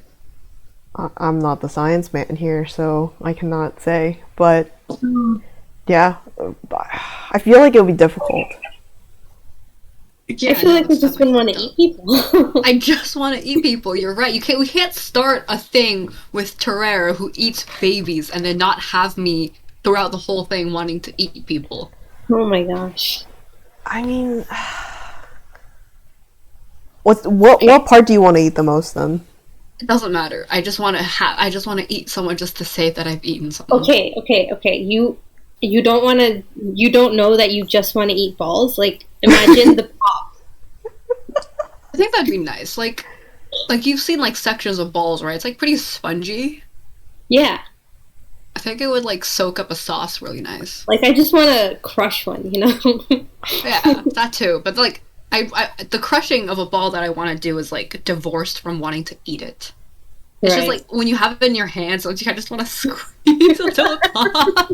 Speaker 1: I'm not the science man here, so I cannot say. But yeah, I feel like it would be difficult.
Speaker 2: Yeah,
Speaker 3: I feel like we
Speaker 2: it's
Speaker 3: just wouldn't want to eat people.
Speaker 2: I just want to eat people. You're right. We can't start a thing with Terrera who eats babies and then not have me throughout the whole thing wanting to eat people.
Speaker 3: Oh my gosh.
Speaker 1: I mean, what part do you want to eat the most then?
Speaker 2: It doesn't matter. I just want to eat someone just to say that I've eaten someone.
Speaker 3: Okay. You don't want to. You don't know that you just want to eat balls. Like imagine the pop.
Speaker 2: I think that'd be nice. Like you've seen like sections of balls, right? It's like pretty spongy.
Speaker 3: Yeah.
Speaker 2: I think it would like soak up a sauce really nice.
Speaker 3: Like I just want to crush one. You know.
Speaker 2: Yeah, that too. But like, I the crushing of a ball that I want to do is like divorced from wanting to eat it. It's just
Speaker 3: Right.
Speaker 2: like when you have it in your hands, like, I just want to squeeze until it pops.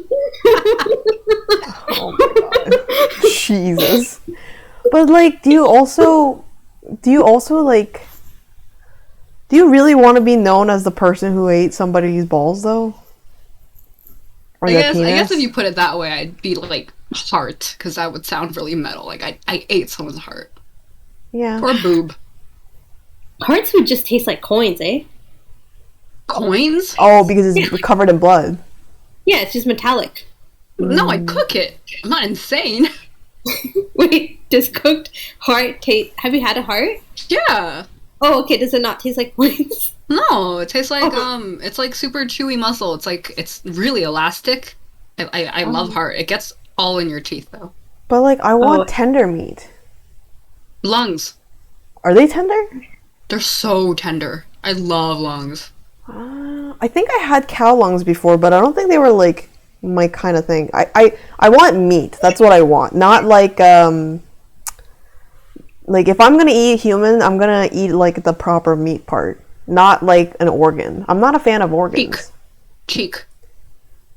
Speaker 1: Oh my god, Jesus! But like, do you also like? Do you really want to be known as the person who ate somebody's balls, though? Or
Speaker 2: I
Speaker 1: their
Speaker 2: guess
Speaker 1: penis?
Speaker 2: if you put it that way, I'd be like heart, because that would sound really metal. Like I ate someone's heart
Speaker 1: Yeah.
Speaker 2: or boob.
Speaker 3: Hearts would just taste like coins, eh?
Speaker 2: Coins?
Speaker 1: Oh, because it's covered in blood.
Speaker 3: Yeah, it's just metallic.
Speaker 2: No, I cook it. I'm not insane.
Speaker 3: Wait, does cooked heart taste? Have you had a heart?
Speaker 2: Yeah.
Speaker 3: Oh, okay. Does it not taste like coins?
Speaker 2: No, it tastes like
Speaker 3: Oh.
Speaker 2: it's like super chewy muscle. It's like it's really elastic. I love heart. It gets all in your teeth though.
Speaker 1: But like, I want
Speaker 3: Oh.
Speaker 1: tender meat.
Speaker 2: Lungs.
Speaker 1: Are they tender?
Speaker 2: They're so tender. I love lungs.
Speaker 1: I think I had cow lungs before, but I don't think they were like my kind of thing. I want meat. That's what I want. Not like if I'm gonna eat human, I'm gonna eat like the proper meat part, not like an organ. I'm not a fan of organs.
Speaker 2: Cheek.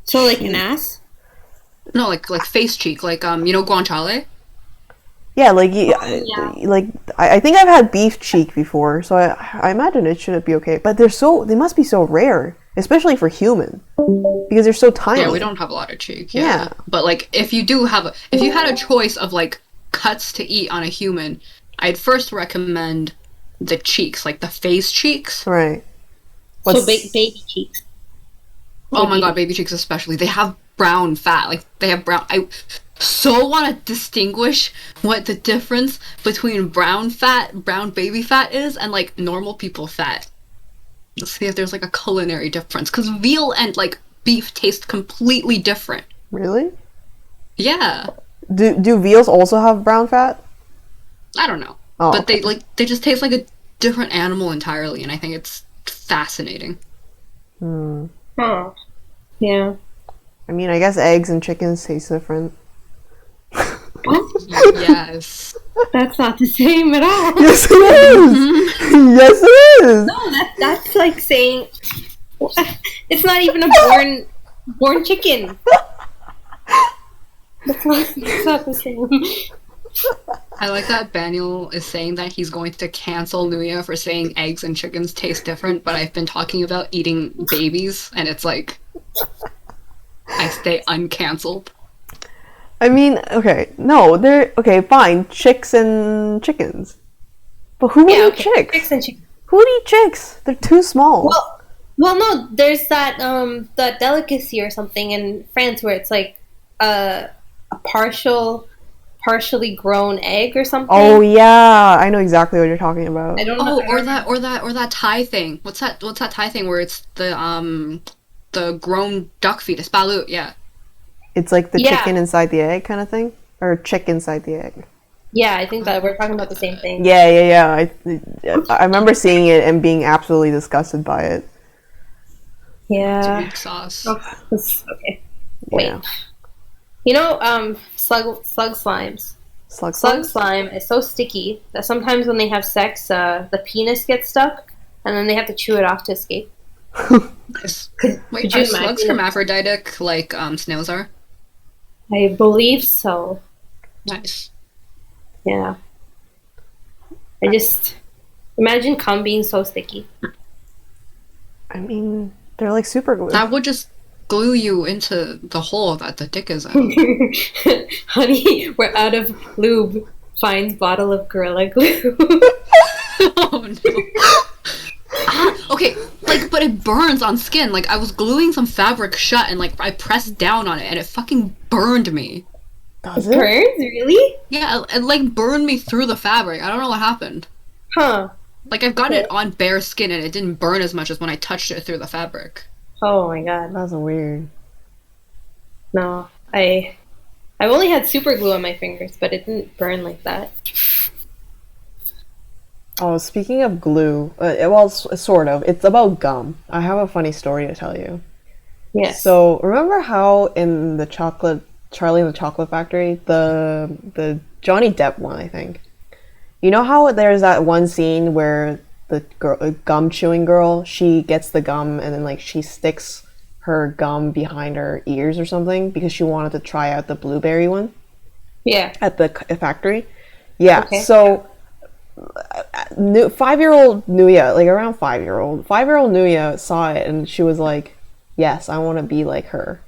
Speaker 3: So like an ass?
Speaker 2: No, like face cheek. Like you know guanciale?
Speaker 1: Yeah, like
Speaker 3: yeah.
Speaker 1: like I think I've had beef cheek before, so I imagine it shouldn't be okay. But they must be so rare, especially for human, because they're so tiny.
Speaker 2: Yeah, we don't have a lot of cheek.
Speaker 1: Yeah.
Speaker 2: But like if you had a choice of like cuts to eat on a human, I'd first recommend the cheeks, like the face cheeks.
Speaker 1: Right.
Speaker 3: So
Speaker 1: What's-
Speaker 3: baby cheeks.
Speaker 2: Oh my god, baby cheeks especially. They have brown fat. Like they have brown. I so want to distinguish what the difference between brown baby fat is, and like normal people fat. Let's see if there's like a culinary difference, because veal and like beef taste completely different.
Speaker 1: Really?
Speaker 2: Yeah.
Speaker 1: Do veals also have brown fat?
Speaker 2: I don't know.
Speaker 1: Oh,
Speaker 2: But
Speaker 1: okay.
Speaker 2: they just taste like a different animal entirely, and I think it's fascinating.
Speaker 3: Huh. Yeah.
Speaker 1: I mean, I guess eggs and chickens taste different.
Speaker 2: Yes.
Speaker 3: That's not the same at all.
Speaker 1: Yes, it is. Yes, it is.
Speaker 3: No, that's like saying it's not even a born chicken. That's not the same.
Speaker 2: I like that Daniel is saying that he's going to cancel Nuya for saying eggs and chickens taste different, but I've been talking about eating babies, and it's like I stay uncancelled.
Speaker 1: I mean, okay, no, they're okay. Fine, chicks and chickens, but who would eat chicks?
Speaker 3: Chicks and chicken.
Speaker 1: Who would eat chicks? They're too small.
Speaker 3: Well, no. There's that delicacy or something in France where it's like a partially grown egg or something.
Speaker 1: Oh yeah, I know exactly what you're talking about.
Speaker 3: I don't know.
Speaker 2: Oh, or that Thai thing. What's that Thai thing where it's the grown duck fetus, balut? Yeah.
Speaker 1: It's like the
Speaker 3: Yeah.
Speaker 1: chicken inside the egg kind of thing, or chick inside the egg.
Speaker 3: Yeah, I think that we're talking about the same thing.
Speaker 1: Yeah. I remember seeing it and being absolutely disgusted by it.
Speaker 3: Yeah.
Speaker 2: Weak sauce.
Speaker 3: Okay. Wait.
Speaker 1: Yeah.
Speaker 3: You know, slug slimes.
Speaker 1: Slug
Speaker 3: Slug slime is so sticky that sometimes when they have sex, the penis gets stuck, and then they have to chew it off to escape.
Speaker 2: Nice.
Speaker 3: Could
Speaker 2: Wait,
Speaker 3: you
Speaker 2: are slugs
Speaker 3: imagine?
Speaker 2: hermaphroditic like snails are?
Speaker 3: I believe so.
Speaker 2: Nice.
Speaker 3: Yeah. I just imagine cum being so sticky.
Speaker 1: I mean, they're like super glue.
Speaker 2: That would just glue you into the hole that the dick is in.
Speaker 3: Honey, we're out of lube. Finds bottle of Gorilla Glue.
Speaker 2: Oh no. Okay, like, but it burns on skin. Like, I was gluing some fabric shut and, like, I pressed down on it and it fucking burned me.
Speaker 1: Does it?
Speaker 3: Burns? Really?
Speaker 2: Yeah, it like, burned me through the fabric. I don't know what happened.
Speaker 3: Huh.
Speaker 2: Like, I've got it on bare skin and it didn't burn as much as when I touched it through the fabric.
Speaker 3: Oh my god.
Speaker 1: That's weird.
Speaker 3: No. I've only had super glue on my fingers, but it didn't burn like that.
Speaker 1: Oh, speaking of glue, well, sort of. It's about gum. I have a funny story to tell you.
Speaker 3: Yes.
Speaker 1: So, remember how in the Charlie and the Chocolate Factory, the Johnny Depp one, I think. You know how there's that one scene where the gum chewing girl, she gets the gum and then like she sticks her gum behind her ears or something because she wanted to try out the blueberry one
Speaker 3: Yeah.
Speaker 1: at the factory? Yeah.
Speaker 3: Okay.
Speaker 1: So 5-year-old Nuya, like around 5-year-old Nuya saw it and she was like, yes, I want to be like her.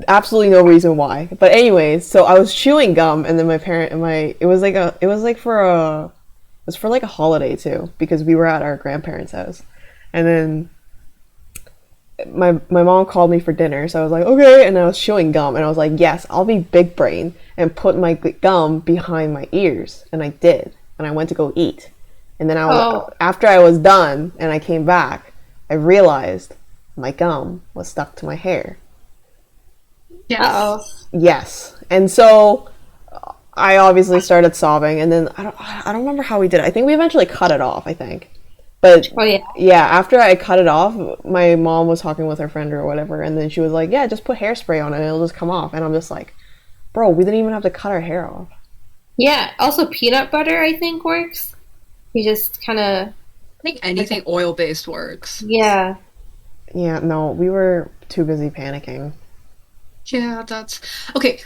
Speaker 1: Absolutely no reason why. But anyways, so I was chewing gum and then it was for like a holiday too, because we were at our grandparents' house. And then my mom called me for dinner, so I was like, okay, and I was chewing gum and I was like, yes, I'll be big brain and put my gum behind my ears, and I did. And I went to go eat. And then after I was done and I came back, I realized my gum was stuck to my hair.
Speaker 2: Yes.
Speaker 3: Uh-oh.
Speaker 1: Yes. And so I obviously started sobbing, and then I don't remember how we did it. I think we eventually cut it off, I think. But
Speaker 3: Oh yeah.
Speaker 1: yeah, after I cut it off, my mom was talking with her friend or whatever, and then she was like, yeah, just put hairspray on it and it'll just come off. And I'm just like, bro, we didn't even have to cut our hair off.
Speaker 3: Yeah. Also, peanut butter I think works. You just kind of
Speaker 2: I think anything oil-based works.
Speaker 3: yeah.
Speaker 1: Yeah, no, we were too busy panicking.
Speaker 2: Yeah, that's... Okay,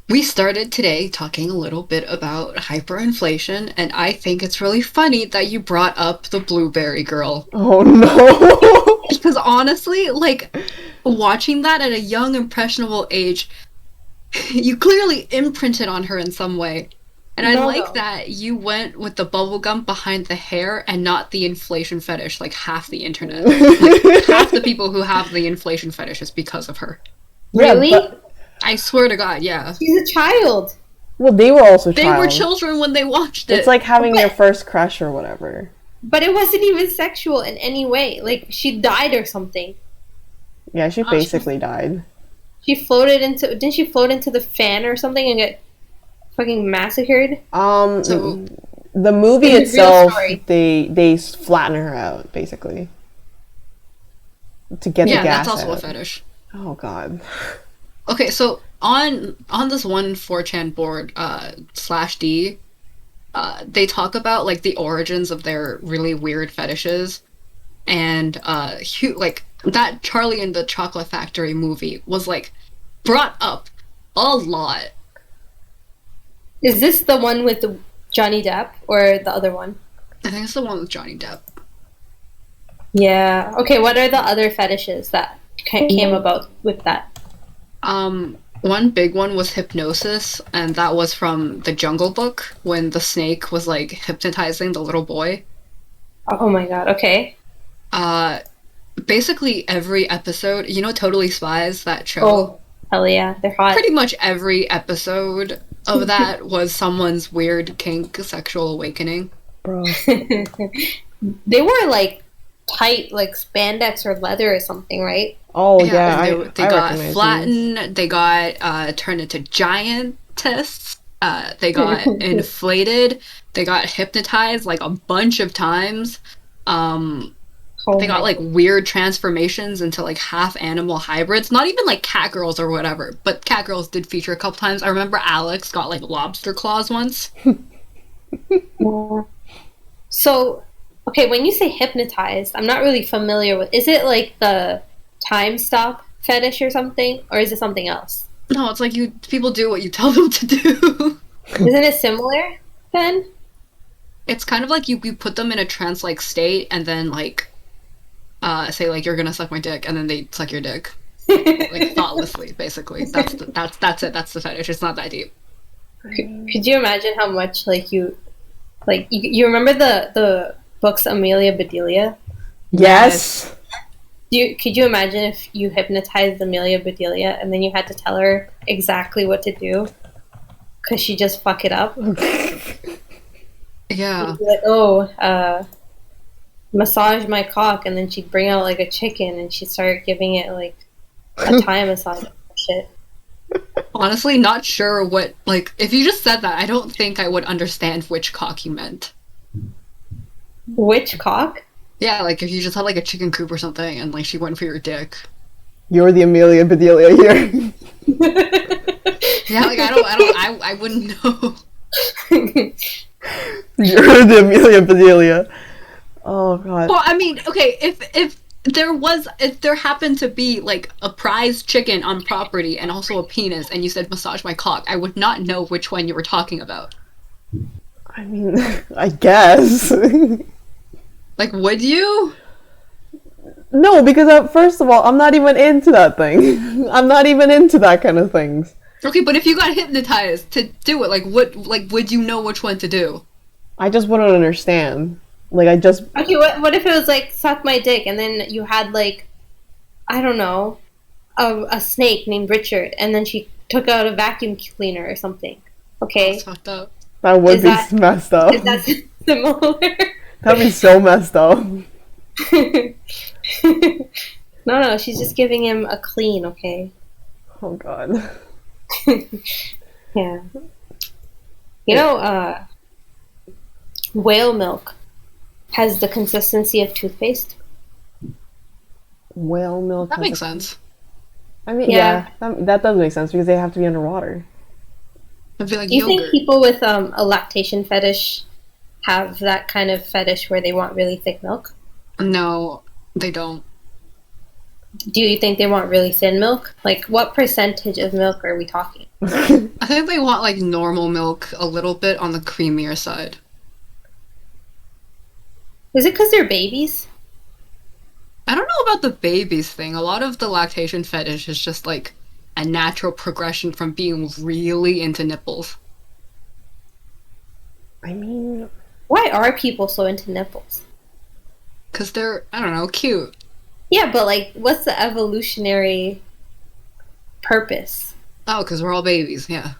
Speaker 2: we started today talking a little bit about hyperinflation, and I think it's really funny that you brought up the Blueberry Girl.
Speaker 1: Oh no.
Speaker 2: Because honestly, like, watching that at a young, impressionable age, you clearly imprinted on her in some way. And I
Speaker 3: No,
Speaker 2: like
Speaker 3: no.
Speaker 2: that you went with the bubble gum behind the hair and not the inflation fetish like half the internet. Like half the people who have the inflation fetish is because of her.
Speaker 1: Yeah,
Speaker 3: Really?
Speaker 1: but
Speaker 2: I swear to God, yeah.
Speaker 3: She's a child.
Speaker 1: well, they were also
Speaker 2: They were
Speaker 1: child.
Speaker 2: children when they watched it.
Speaker 1: It's like having your
Speaker 3: But-
Speaker 1: first crush or whatever.
Speaker 3: But it wasn't even sexual in any way. Like, she died or something.
Speaker 1: Yeah, she basically died.
Speaker 3: She floated into. Didn't she float into the fan or something and get fucking massacred?
Speaker 2: So-
Speaker 1: The movie
Speaker 3: In the real
Speaker 1: itself,
Speaker 3: story.
Speaker 1: they flatten her out basically to get
Speaker 2: yeah,
Speaker 1: the gas
Speaker 2: that's also
Speaker 1: out.
Speaker 2: a fetish.
Speaker 1: Oh god.
Speaker 2: Okay, so on this one 4chan board, /D, they talk about like the origins of their really weird fetishes, and like that Charlie and the Chocolate Factory movie was like brought up a lot.
Speaker 3: Is this the one with the Johnny Depp or the other one?
Speaker 2: I think it's the one with Johnny Depp.
Speaker 3: Yeah. Okay, what are the other fetishes that came about with that?
Speaker 2: One big one was hypnosis, and that was from the Jungle Book when the snake was like hypnotizing the little boy.
Speaker 3: Oh my god, okay.
Speaker 2: Basically every episode, you know, Totally Spies, that show.
Speaker 3: Oh, hell yeah, they're hot.
Speaker 2: Pretty much every episode of that was someone's weird kink sexual awakening.
Speaker 1: Bro.
Speaker 3: They were like tight, like spandex or leather or something, right?
Speaker 1: Oh
Speaker 2: and
Speaker 1: yeah,
Speaker 2: they
Speaker 1: I
Speaker 2: got
Speaker 1: recognize these.
Speaker 2: flattened, they got turned into giantess, they got inflated, they got hypnotized like a bunch of times.
Speaker 3: Oh
Speaker 2: They got
Speaker 3: my-
Speaker 2: like weird transformations into like half animal hybrids. Not even like cat girls or whatever, but cat girls did feature a couple times. I remember Alex got like lobster claws once.
Speaker 3: So, okay, when you say hypnotized, I'm not really familiar with. Is it like the time stop fetish or something, or is it something else?
Speaker 2: No, it's like people do what you tell them to do.
Speaker 3: Isn't it similar then?
Speaker 2: It's kind of like you put them in a trance-like state and then like say like you're gonna suck my dick and then they suck your dick like thoughtlessly. Basically, that's it. That's the fetish. It's not that deep.
Speaker 3: Could you imagine how much like you remember the books Amelia Bedelia?
Speaker 1: Yes.
Speaker 3: Could you imagine if you hypnotized Amelia Bedelia and then you had to tell her exactly what to do because she just fuck it up?
Speaker 2: Yeah.
Speaker 3: You'd be like, massage my cock, and then she'd bring out like a chicken and she'd start giving it like a Thai massage. Shit.
Speaker 2: Honestly, not sure what, like, if you just said that, I don't think I would understand which cock you meant.
Speaker 3: Which cock?
Speaker 2: Yeah, like, if you just had, like, a chicken coop or something, and, like, she went for your dick.
Speaker 1: You're the Amelia Bedelia here.
Speaker 2: Yeah, like, I wouldn't know.
Speaker 1: You're the Amelia Bedelia. Oh god.
Speaker 2: Well, I mean, okay, if there happened to be, like, a prize chicken on property and also a penis, and you said massage my cock, I would not know which one you were talking about.
Speaker 1: I mean, I guess.
Speaker 2: Like, would you?
Speaker 1: No, because first of all, I'm not even into that thing. I'm not even into that kind of things.
Speaker 2: Okay, but if you got hypnotized to do it, like, would you know which one to do?
Speaker 1: I just wouldn't understand. Like, I just...
Speaker 3: Okay, what if it was like suck my dick, and then you had like, I don't know, a snake named Richard, and then she took out a vacuum cleaner or something. Okay,
Speaker 2: That's fucked up.
Speaker 1: That would
Speaker 3: Is
Speaker 1: be
Speaker 3: that-
Speaker 1: messed up.
Speaker 3: is that similar?
Speaker 1: That'd be so messed up.
Speaker 3: No, she's just giving him a clean. Okay.
Speaker 1: Oh god.
Speaker 3: Yeah. You know, whale milk has the consistency of toothpaste.
Speaker 1: Whale milk.
Speaker 2: That
Speaker 1: has
Speaker 2: makes
Speaker 1: a-
Speaker 2: sense.
Speaker 1: I mean,
Speaker 3: Yeah.
Speaker 1: that does make sense because they have to be underwater.
Speaker 2: It'd be like
Speaker 3: Do you
Speaker 2: yogurt.
Speaker 3: think people with a lactation fetish have that kind of fetish where they want really thick milk?
Speaker 2: No, they don't.
Speaker 3: Do you think they want really thin milk? Like, what percentage of milk are we talking?
Speaker 2: I think they want like normal milk a little bit on the creamier side.
Speaker 3: Is it because they're babies?
Speaker 2: I don't know about the babies thing. A lot of the lactation fetish is just like a natural progression from being really into nipples.
Speaker 1: I mean,
Speaker 3: Why are people so into nipples?
Speaker 2: Because they're, I don't know, cute.
Speaker 3: Yeah, but like, what's the evolutionary purpose?
Speaker 2: Oh, because we're all babies, yeah.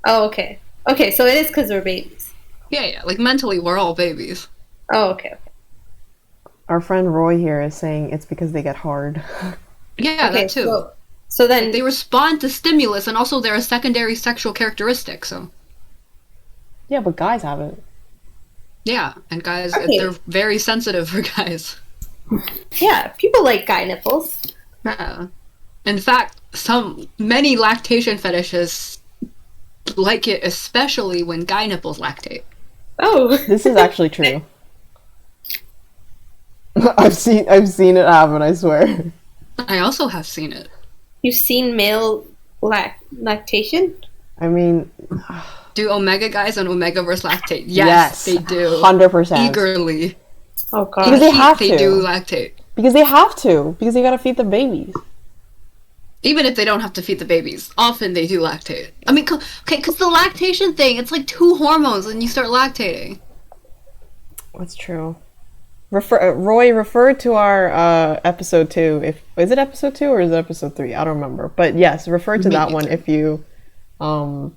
Speaker 3: Oh, okay. Okay, so it is because we're babies.
Speaker 2: Yeah. Like, mentally, we're all babies.
Speaker 3: Oh, okay.
Speaker 1: our friend Roy here is saying it's because they get hard.
Speaker 2: Yeah,
Speaker 3: Okay,
Speaker 2: that too.
Speaker 3: so then
Speaker 2: They respond to stimulus, and also they're a secondary sexual characteristic, so.
Speaker 1: Yeah, but guys have it.
Speaker 2: Yeah, and guys,
Speaker 3: Okay.
Speaker 2: they're very sensitive for guys.
Speaker 3: yeah, people like guy nipples.
Speaker 2: Yeah. In fact, many lactation fetishists like it especially when guy nipples lactate.
Speaker 3: Oh,
Speaker 1: This is actually true. I've seen it happen, I swear.
Speaker 2: I also have seen it.
Speaker 3: you've seen male lactation?
Speaker 1: I mean,
Speaker 2: Do Omega guys and Omega versus lactate?
Speaker 1: yes,
Speaker 2: Yes, they do.
Speaker 1: 100%.
Speaker 2: Eagerly.
Speaker 3: Oh
Speaker 1: Because
Speaker 3: god.
Speaker 1: they have
Speaker 2: They
Speaker 1: to.
Speaker 2: do lactate.
Speaker 1: Because they have to. Because they gotta feed the babies.
Speaker 2: Even if they don't have to feed the babies, often they do lactate. I mean, okay, because the lactation thing, it's like 2 hormones and you start lactating.
Speaker 1: That's true. Roy, refer to our episode 2. Is it episode 2 or is it episode 3? I don't remember. But yes, refer to that
Speaker 2: Maybe
Speaker 1: one
Speaker 2: 3.
Speaker 1: if you want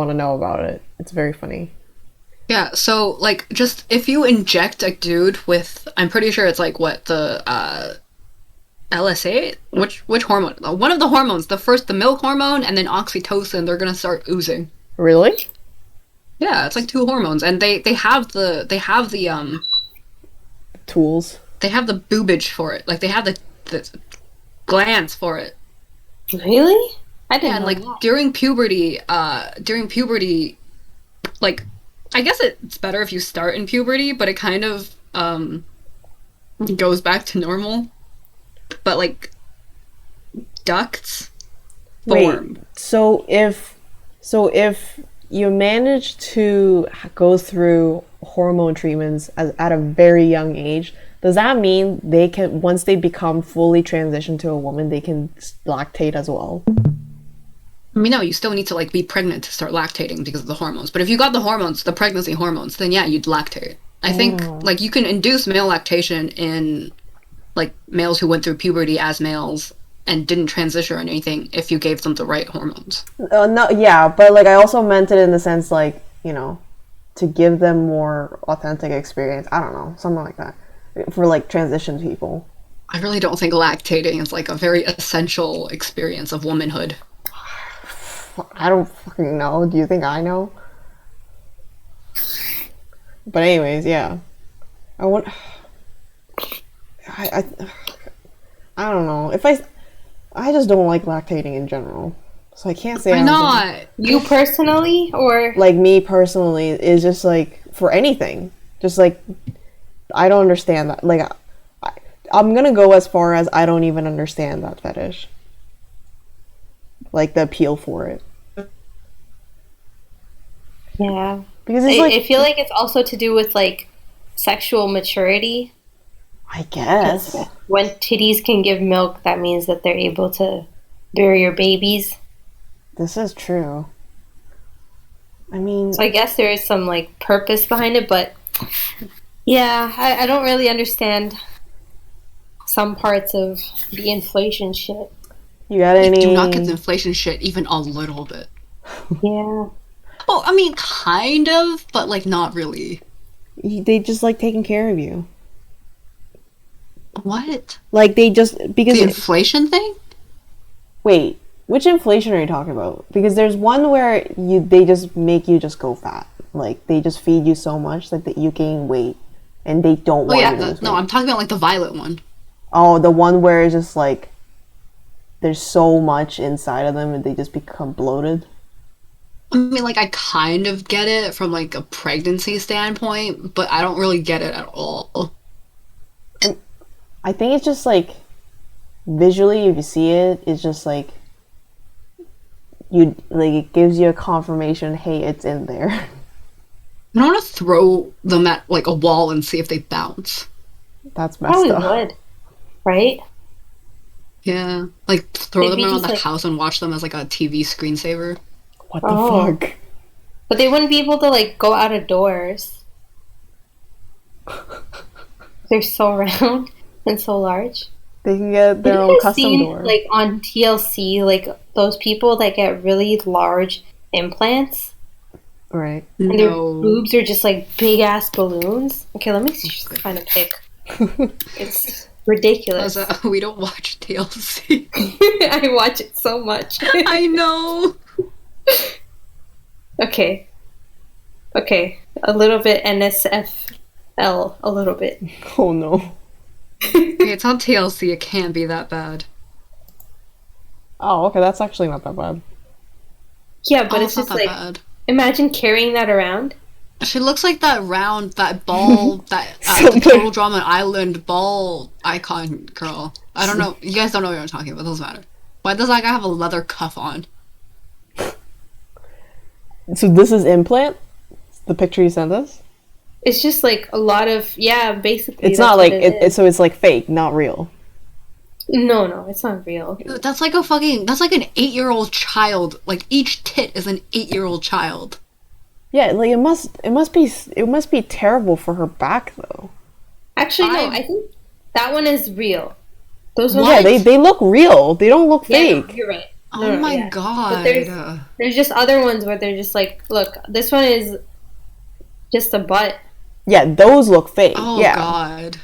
Speaker 1: to know about it. It's very funny.
Speaker 2: Yeah, so, like, just if you inject a dude with, I'm pretty sure it's like, what, the, LSA? Which hormone? One of the hormones. The milk hormone, and then oxytocin, they're gonna start oozing.
Speaker 1: Really?
Speaker 2: Yeah, it's like 2 hormones, and they have the
Speaker 1: Tools.
Speaker 2: they have the boobage for it. Like, they have the glands for it.
Speaker 3: Really? I didn't
Speaker 2: Yeah, and
Speaker 3: know
Speaker 2: like
Speaker 3: that.
Speaker 2: during puberty, like, I guess it's better if you start in puberty, but it kind of goes back to normal. But like ducts form.
Speaker 1: Wait. So if you manage to go through hormone treatments at a very young age, does that mean they can, once they become fully transitioned to a woman, they can lactate as well?
Speaker 2: I mean, no, you still need to like be pregnant to start lactating because of the hormones. But if you got the hormones, the pregnancy hormones, then yeah, you'd lactate. I think like you can induce male lactation in like males who went through puberty as males and didn't transition or anything if you gave them the right hormones.
Speaker 1: No, yeah, but like I also meant it in the sense like, to give them more authentic experience. I don't know, something like that. For like transition people.
Speaker 2: I really don't think lactating is like a very essential experience of womanhood.
Speaker 1: I don't fucking know. Do you think I know? But anyways, yeah. I want. I don't know. I just don't like lactating in general, so I can't say.
Speaker 2: Why not?
Speaker 3: You personally, or
Speaker 1: Like me personally, is just like for anything. Just like I don't understand that. Like I'm gonna go as far as I don't even understand that fetish. Like the appeal for it,
Speaker 3: yeah?
Speaker 1: because it's like
Speaker 3: I feel like it's also to do with like sexual maturity.
Speaker 1: I guess.
Speaker 3: When titties can give milk, that means that they're able to bear your babies.
Speaker 1: This is true. I mean,
Speaker 3: So I guess there is some like purpose behind it, but yeah, I don't really understand some parts of the inflation shit.
Speaker 1: you got any?
Speaker 2: Do not get the inflation shit even a little bit.
Speaker 3: Yeah.
Speaker 2: Oh, I mean, kind of, but like not really.
Speaker 1: They just like taking care of you.
Speaker 2: What?
Speaker 1: Like they just because
Speaker 2: The inflation thing?
Speaker 1: wait, which inflation are you talking about? Because there's one where they just make you just go fat. Like they just feed you so much that you gain weight, and they don't
Speaker 2: Oh
Speaker 1: want
Speaker 2: yeah,
Speaker 1: you to lose
Speaker 2: no,
Speaker 1: weight.
Speaker 2: I'm talking about like the violet one.
Speaker 1: Oh, the one where it's just like there's so much inside of them and they just become bloated.
Speaker 2: I mean, like, I kind of get it from like a pregnancy standpoint, but I don't really get it at all.
Speaker 1: I think it's just like visually, if you see it, it's just like it gives you a confirmation. Hey, it's in there.
Speaker 2: I don't want to throw them at like a wall and see if they bounce.
Speaker 1: That's messed
Speaker 3: Probably
Speaker 1: up.
Speaker 3: would, right?
Speaker 2: Yeah, like throw them
Speaker 3: Maybe
Speaker 2: around
Speaker 3: just,
Speaker 2: the
Speaker 3: like-
Speaker 2: house and watch them as like a TV screensaver.
Speaker 1: What the
Speaker 3: Oh.
Speaker 1: fuck?
Speaker 3: But they wouldn't be able to like go out of doors. They're so round and so large.
Speaker 1: They can get their
Speaker 3: Have
Speaker 1: own
Speaker 3: you guys
Speaker 1: custom
Speaker 3: seen,
Speaker 1: door.
Speaker 3: like on TLC, like those people that get really large implants
Speaker 1: Right.
Speaker 3: and their
Speaker 2: No.
Speaker 3: boobs are just like big ass balloons. Okay, let me see, just find a pic. It's ridiculous.
Speaker 2: We don't watch TLC.
Speaker 3: I watch it so much.
Speaker 2: I know.
Speaker 3: Okay. Okay. A little bit NSFL. A little bit.
Speaker 1: Oh no.
Speaker 2: Okay, it's on TLC. It can't be that bad.
Speaker 1: Oh, okay, that's actually not that bad.
Speaker 3: Yeah, but
Speaker 2: Oh,
Speaker 3: it's
Speaker 2: not
Speaker 3: just
Speaker 2: that
Speaker 3: like,
Speaker 2: bad.
Speaker 3: imagine carrying that around.
Speaker 2: She looks like that ball, that the
Speaker 1: Something.
Speaker 2: Total Drama Island ball icon girl. I don't know. You guys don't know what I'm talking about. Doesn't matter. Why does that guy have a leather cuff on?
Speaker 1: So this is implant? The picture you sent us?
Speaker 3: It's just like a lot of, yeah, basically.
Speaker 1: It's
Speaker 3: that's
Speaker 1: not
Speaker 3: what
Speaker 1: like,
Speaker 3: it is.
Speaker 1: so it's like fake, not real.
Speaker 3: No, it's not real.
Speaker 2: Dude, that's like an 8-year-old child. Like each tit is an 8-year-old child.
Speaker 1: Yeah, like it must be terrible for her back though.
Speaker 3: Actually, no,
Speaker 2: I-
Speaker 3: I think that one is real. Those ones
Speaker 1: Yeah,
Speaker 3: are
Speaker 1: they look real. They don't look
Speaker 3: yeah, no,
Speaker 1: fake.
Speaker 3: you're right.
Speaker 2: Oh
Speaker 3: No,
Speaker 2: my
Speaker 3: yeah.
Speaker 2: god.
Speaker 3: But there's just other ones where they're just like, look, this one is just a butt.
Speaker 1: Yeah, those look fake.
Speaker 2: Oh
Speaker 1: yeah.
Speaker 2: god.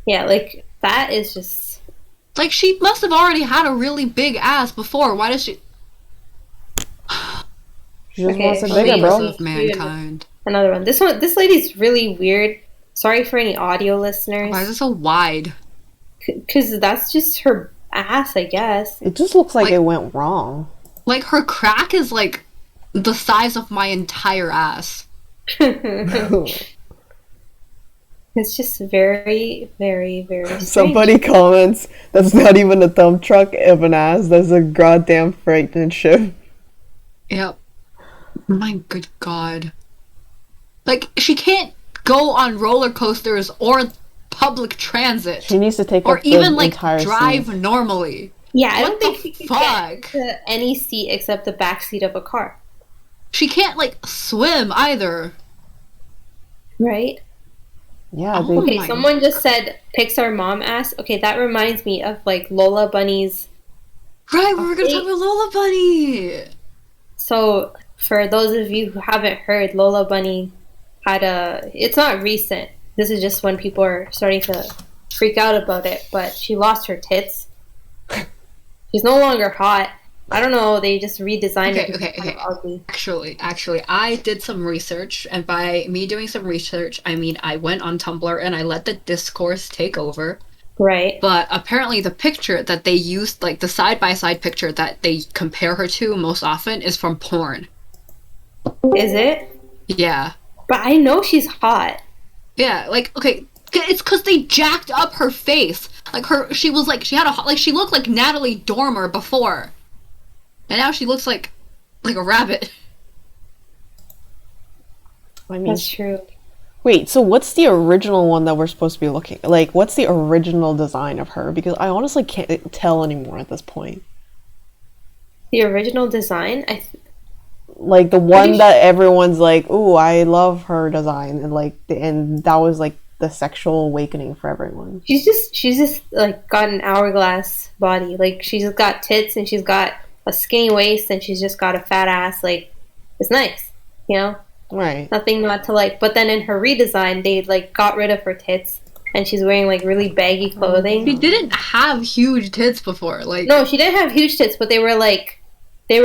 Speaker 3: Yeah, like that is just
Speaker 2: Like she must have already had a really big ass before. Why does she?
Speaker 1: She just
Speaker 3: Okay,
Speaker 1: wants it
Speaker 3: let
Speaker 1: bigger,
Speaker 3: me-
Speaker 1: bro.
Speaker 2: Of mankind.
Speaker 3: another one. This lady's really weird. Sorry for any audio listeners,
Speaker 2: Why is it so wide?
Speaker 3: because that's just her ass, I guess.
Speaker 1: It just looks like
Speaker 2: Like-
Speaker 1: it went wrong.
Speaker 2: Like her crack is like the size of my entire ass.
Speaker 3: It's just very, very, very strange.
Speaker 1: Somebody comments, that's not even a dump truck of an ass, that's a goddamn freight ship.
Speaker 2: Yep. My good god. Like she can't go on roller coasters or public transit.
Speaker 1: She needs to take
Speaker 2: Or
Speaker 1: up the
Speaker 2: even like
Speaker 1: entire
Speaker 2: drive
Speaker 1: seat.
Speaker 2: normally.
Speaker 3: Yeah, I
Speaker 2: What
Speaker 3: don't
Speaker 2: the
Speaker 3: think she could
Speaker 2: fuck?
Speaker 3: get to any seat except the back seat of a car,
Speaker 2: She can't like swim either.
Speaker 3: right?
Speaker 1: Yeah,
Speaker 2: Oh
Speaker 1: they,
Speaker 3: Okay,
Speaker 2: my
Speaker 3: someone just said Pixar mom ass. Okay, that reminds me of like Lola Bunny's.
Speaker 2: Right, we were gonna talk about Lola Bunny.
Speaker 3: So, for those of you who haven't heard, Lola Bunny had a. It's not recent. This is just when people are starting to freak out about it. But she lost her tits. She's no longer hot. I don't know. They just redesigned it. 'cause it's kind of ugly.
Speaker 2: Actually, I did some research, and by me doing some research, I mean I went on Tumblr and I let the discourse take over.
Speaker 3: Right.
Speaker 2: But apparently, the picture that they used, like the side-by-side picture that they compare her to most often, is from porn.
Speaker 3: Is it?
Speaker 2: Yeah.
Speaker 3: But I know she's hot.
Speaker 2: Yeah, like, okay, it's because they jacked up her face. Like, she was like, she looked like Natalie Dormer before. And now she looks like a rabbit.
Speaker 1: I mean,
Speaker 3: That's true.
Speaker 1: wait, so what's the original one that we're supposed to be looking, like, what's the original design of her? Because I honestly can't tell anymore at this point.
Speaker 3: The original design,
Speaker 1: Like, the one
Speaker 3: think
Speaker 1: that everyone's like, ooh, I love her design, and like, and that was like the sexual awakening for everyone.
Speaker 3: she's just like got an hourglass body. Like she's got tits and she's got a skinny waist and she's just got a fat ass. Like it's nice, you know,
Speaker 1: Right.
Speaker 3: nothing not to like. But then in her redesign, they like got rid of her tits and she's wearing like really baggy
Speaker 2: She
Speaker 3: clothing.
Speaker 2: didn't have huge tits before. Like,
Speaker 3: No, she didn't have huge tits, but they were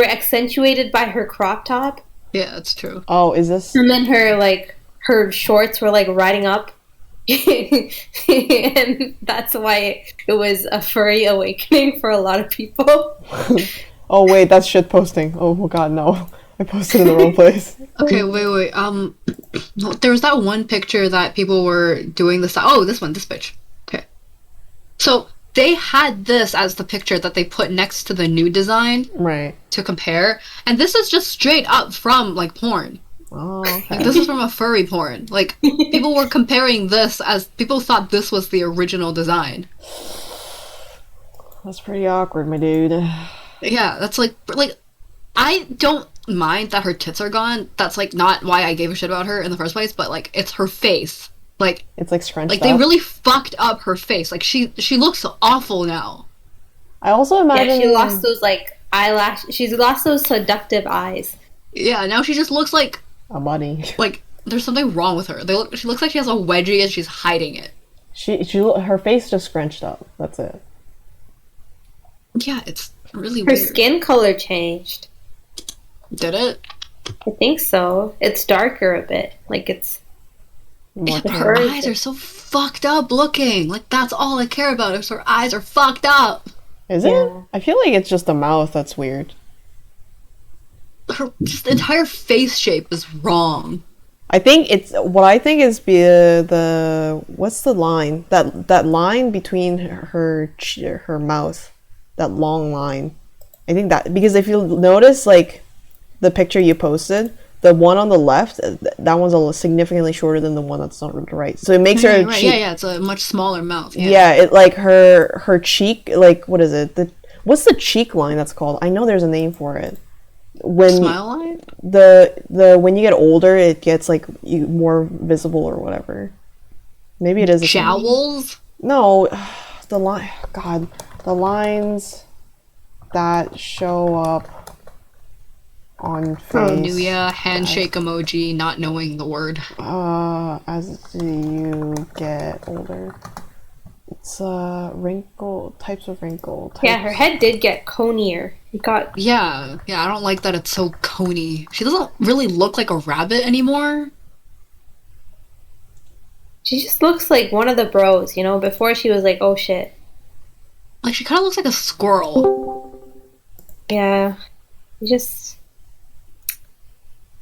Speaker 3: accentuated by her crop top,
Speaker 2: yeah, that's true.
Speaker 1: Oh, is this?
Speaker 3: and then her shorts were like riding up. And that's why it was a furry awakening for a lot of people.
Speaker 1: Oh, wait, that's shit posting. Oh, god, no. I posted in the wrong place.
Speaker 2: Okay, wait. No, there was that one picture that people were doing this. Oh, this bitch. Okay. So they had this as the picture that they put next to the new design
Speaker 1: Right.
Speaker 2: to compare, and this is just straight up from like porn.
Speaker 1: Oh,
Speaker 2: Like,
Speaker 1: okay.
Speaker 2: this is from a furry porn. Like, people were comparing this as people thought this was the original design.
Speaker 1: That's pretty awkward, my dude.
Speaker 2: Yeah, that's like I don't mind that her tits are gone, that's like not why I gave a shit about her in the first place, but like it's her face. Like
Speaker 1: It's like scrunched
Speaker 2: like
Speaker 1: up.
Speaker 2: they really fucked up her face. Like she looks awful now.
Speaker 1: I also imagine.
Speaker 3: Yeah, she lost those like eyelash. She's lost those seductive eyes.
Speaker 2: Yeah, now she just looks like
Speaker 1: a bunny.
Speaker 2: there's something wrong with her. She looks like she has a wedgie and she's hiding it.
Speaker 1: Her face just scrunched up. That's it.
Speaker 2: Yeah, it's really
Speaker 3: Her
Speaker 2: weird.
Speaker 3: skin color changed.
Speaker 2: Did it?
Speaker 3: I think so. It's darker a bit. Like it's
Speaker 1: More
Speaker 2: But
Speaker 1: tan.
Speaker 2: her eyes are so fucked up looking. Like that's all I care about is her eyes are fucked up.
Speaker 1: Is it?
Speaker 3: Yeah.
Speaker 1: I feel like it's just the mouth that's weird.
Speaker 2: Her just entire face shape is wrong.
Speaker 1: I think it's what I think is the what's the line that line between her mouth, that long line. I think that because if you notice like the picture you posted, the one on the left, that one's significantly shorter than the one that's on the right. So it makes her
Speaker 2: Right,
Speaker 1: cheek.
Speaker 2: yeah, it's a much smaller mouth.
Speaker 1: Yeah, it like her cheek, like what is it? What's the cheek line that's called? I know there's a name for it. When
Speaker 2: Smile line?
Speaker 1: the when you get older, it gets like more visible or whatever. Maybe it is a
Speaker 2: Jowls?
Speaker 1: No, the line. God, the lines that show up on face.
Speaker 2: Oh, Nuya, handshake emoji, not knowing the word.
Speaker 1: As you get older, it's types of wrinkle.
Speaker 3: yeah, her head did get conier. It got
Speaker 2: Yeah, I don't like that it's so coney. She doesn't really look like a rabbit anymore.
Speaker 3: she just looks like one of the bros, you know, before she was like, oh shit.
Speaker 2: Like she kind of looks like a squirrel.
Speaker 3: Yeah. Just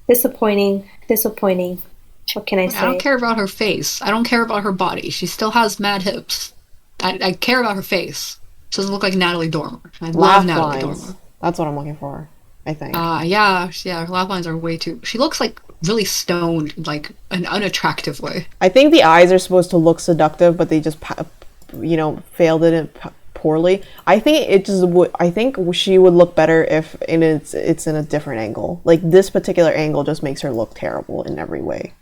Speaker 3: disappointing. What can I say?
Speaker 2: I don't care about her face. I don't care about her body. She still has mad hips. I care about her face. She doesn't look like Natalie Dormer. I love
Speaker 1: Laugh
Speaker 2: Natalie
Speaker 1: lines.
Speaker 2: Dormer.
Speaker 1: That's what I'm looking for. I think.
Speaker 2: Yeah, her laugh lines are way too. She looks like really stoned, like an unattractive way.
Speaker 1: I think the eyes are supposed to look seductive, but they just, failed it poorly. I think it just would. I think she would look better if it's in a different angle. Like this particular angle just makes her look terrible in every way.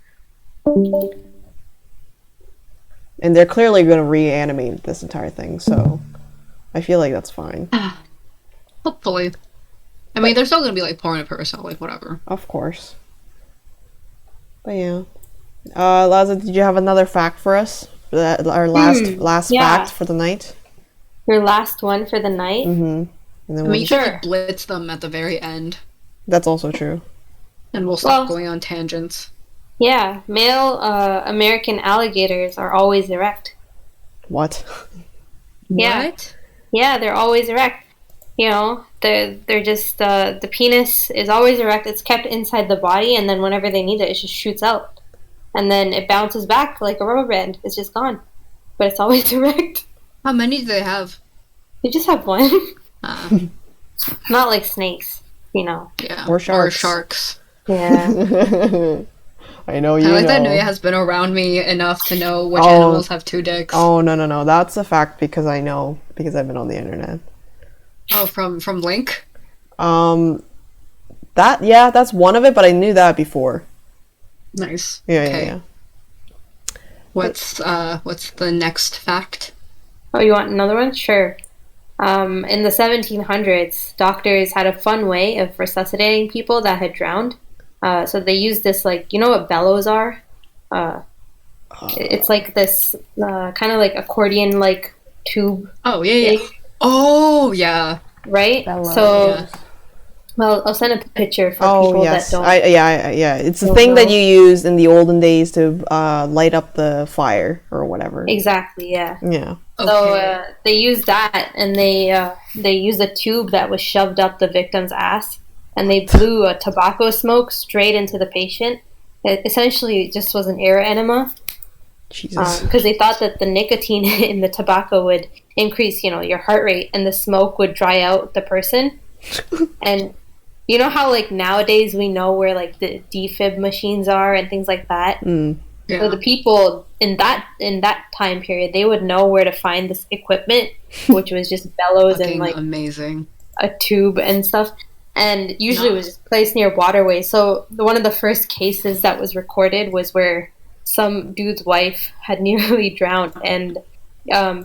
Speaker 1: And they're clearly going to reanimate this entire thing, so I feel like that's fine.
Speaker 2: Hopefully. I mean, there's still gonna be like porn of her, so like whatever.
Speaker 1: Of course. But yeah. Laza, did you have another fact for us? Our last
Speaker 3: yeah.
Speaker 1: fact for the night?
Speaker 3: Your last one for the night?
Speaker 1: Mm-hmm. And then
Speaker 2: I
Speaker 1: we'll
Speaker 2: mean, you
Speaker 1: just-
Speaker 2: should like, blitz them at the very end,
Speaker 1: That's also true.
Speaker 2: and we'll stop
Speaker 3: Well-
Speaker 2: going on tangents.
Speaker 3: Yeah. Male American alligators are always erect.
Speaker 1: What?
Speaker 3: Yeah.
Speaker 2: What?
Speaker 3: Yeah, they're always erect. You know, they're just the penis is always erect. It's kept inside the body, and then whenever they need it, it just shoots out, and then it bounces back like a rubber band. It's just gone, but it's always erect.
Speaker 2: How many do they have?
Speaker 3: You just have one,
Speaker 2: Uh,
Speaker 3: not like snakes. You know.
Speaker 2: yeah.
Speaker 1: Or sharks.
Speaker 2: Or sharks.
Speaker 3: Yeah.
Speaker 1: I know
Speaker 2: I
Speaker 1: you
Speaker 2: like
Speaker 1: know.
Speaker 2: that Nuya has been around me enough to know which
Speaker 1: Oh.
Speaker 2: animals have two dicks.
Speaker 1: Oh, no. That's a fact because I know. Because I've been on the internet.
Speaker 2: Oh, from Link?
Speaker 1: That's one of it, but I knew that before.
Speaker 2: Nice.
Speaker 1: Yeah,
Speaker 2: Okay.
Speaker 1: yeah.
Speaker 2: What's the next fact?
Speaker 3: Oh, you want another one? Sure. In the 1700s, doctors had a fun way of resuscitating people that had drowned. So they used this, like, you know what bellows are? It's like this kind of like accordion-like tube,
Speaker 2: Oh, yeah. Oh, yeah.
Speaker 3: right?
Speaker 1: Bellows.
Speaker 3: So,
Speaker 2: Yeah.
Speaker 3: well, I'll send a picture for
Speaker 1: Oh
Speaker 3: people
Speaker 1: yes,
Speaker 3: that don't.
Speaker 1: yeah. It's the
Speaker 3: don't
Speaker 1: thing that
Speaker 3: know.
Speaker 1: you used in the olden days to light up the fire or whatever.
Speaker 3: Exactly, yeah.
Speaker 1: Yeah.
Speaker 2: Okay.
Speaker 3: So they used that, and they used a tube that was shoved up the victim's ass, and they blew a tobacco smoke straight into the patient. It essentially just was an air enema
Speaker 1: Jesus.
Speaker 3: because they thought that the nicotine in the tobacco would increase, your heart rate, and the smoke would dry out the person. And you know how like nowadays we know where like the defib machines are and things like that.
Speaker 1: Mm.
Speaker 2: Yeah.
Speaker 3: So the people in that time period, they would know where to find this equipment, which was just bellows and
Speaker 2: Fucking
Speaker 3: like
Speaker 2: amazing.
Speaker 3: a tube and stuff. and usually it was just placed near waterways. So one of the first cases that was recorded was where some dude's wife had nearly drowned, and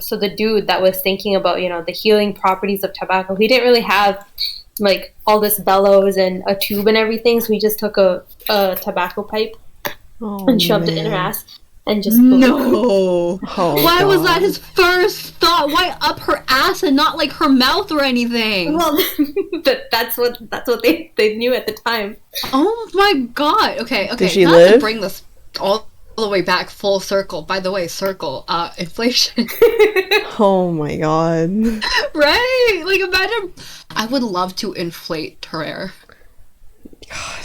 Speaker 3: so the dude that was thinking about the healing properties of tobacco, he didn't really have like all this bellows and a tube and everything, so he just took a tobacco pipe and shoved it in her ass and just blew it.
Speaker 2: No.
Speaker 1: Oh,
Speaker 2: Why was that
Speaker 1: God.
Speaker 2: his first thought? Why up her ass and not like her mouth or anything?
Speaker 3: Well, but that's what they knew at the time.
Speaker 2: Oh my god. Okay.
Speaker 1: Did she
Speaker 2: Not
Speaker 1: live?
Speaker 2: to bring this all the way back full circle. By the way, inflation.
Speaker 1: Oh my God.
Speaker 2: Right? Like imagine. I would love to inflate her hair.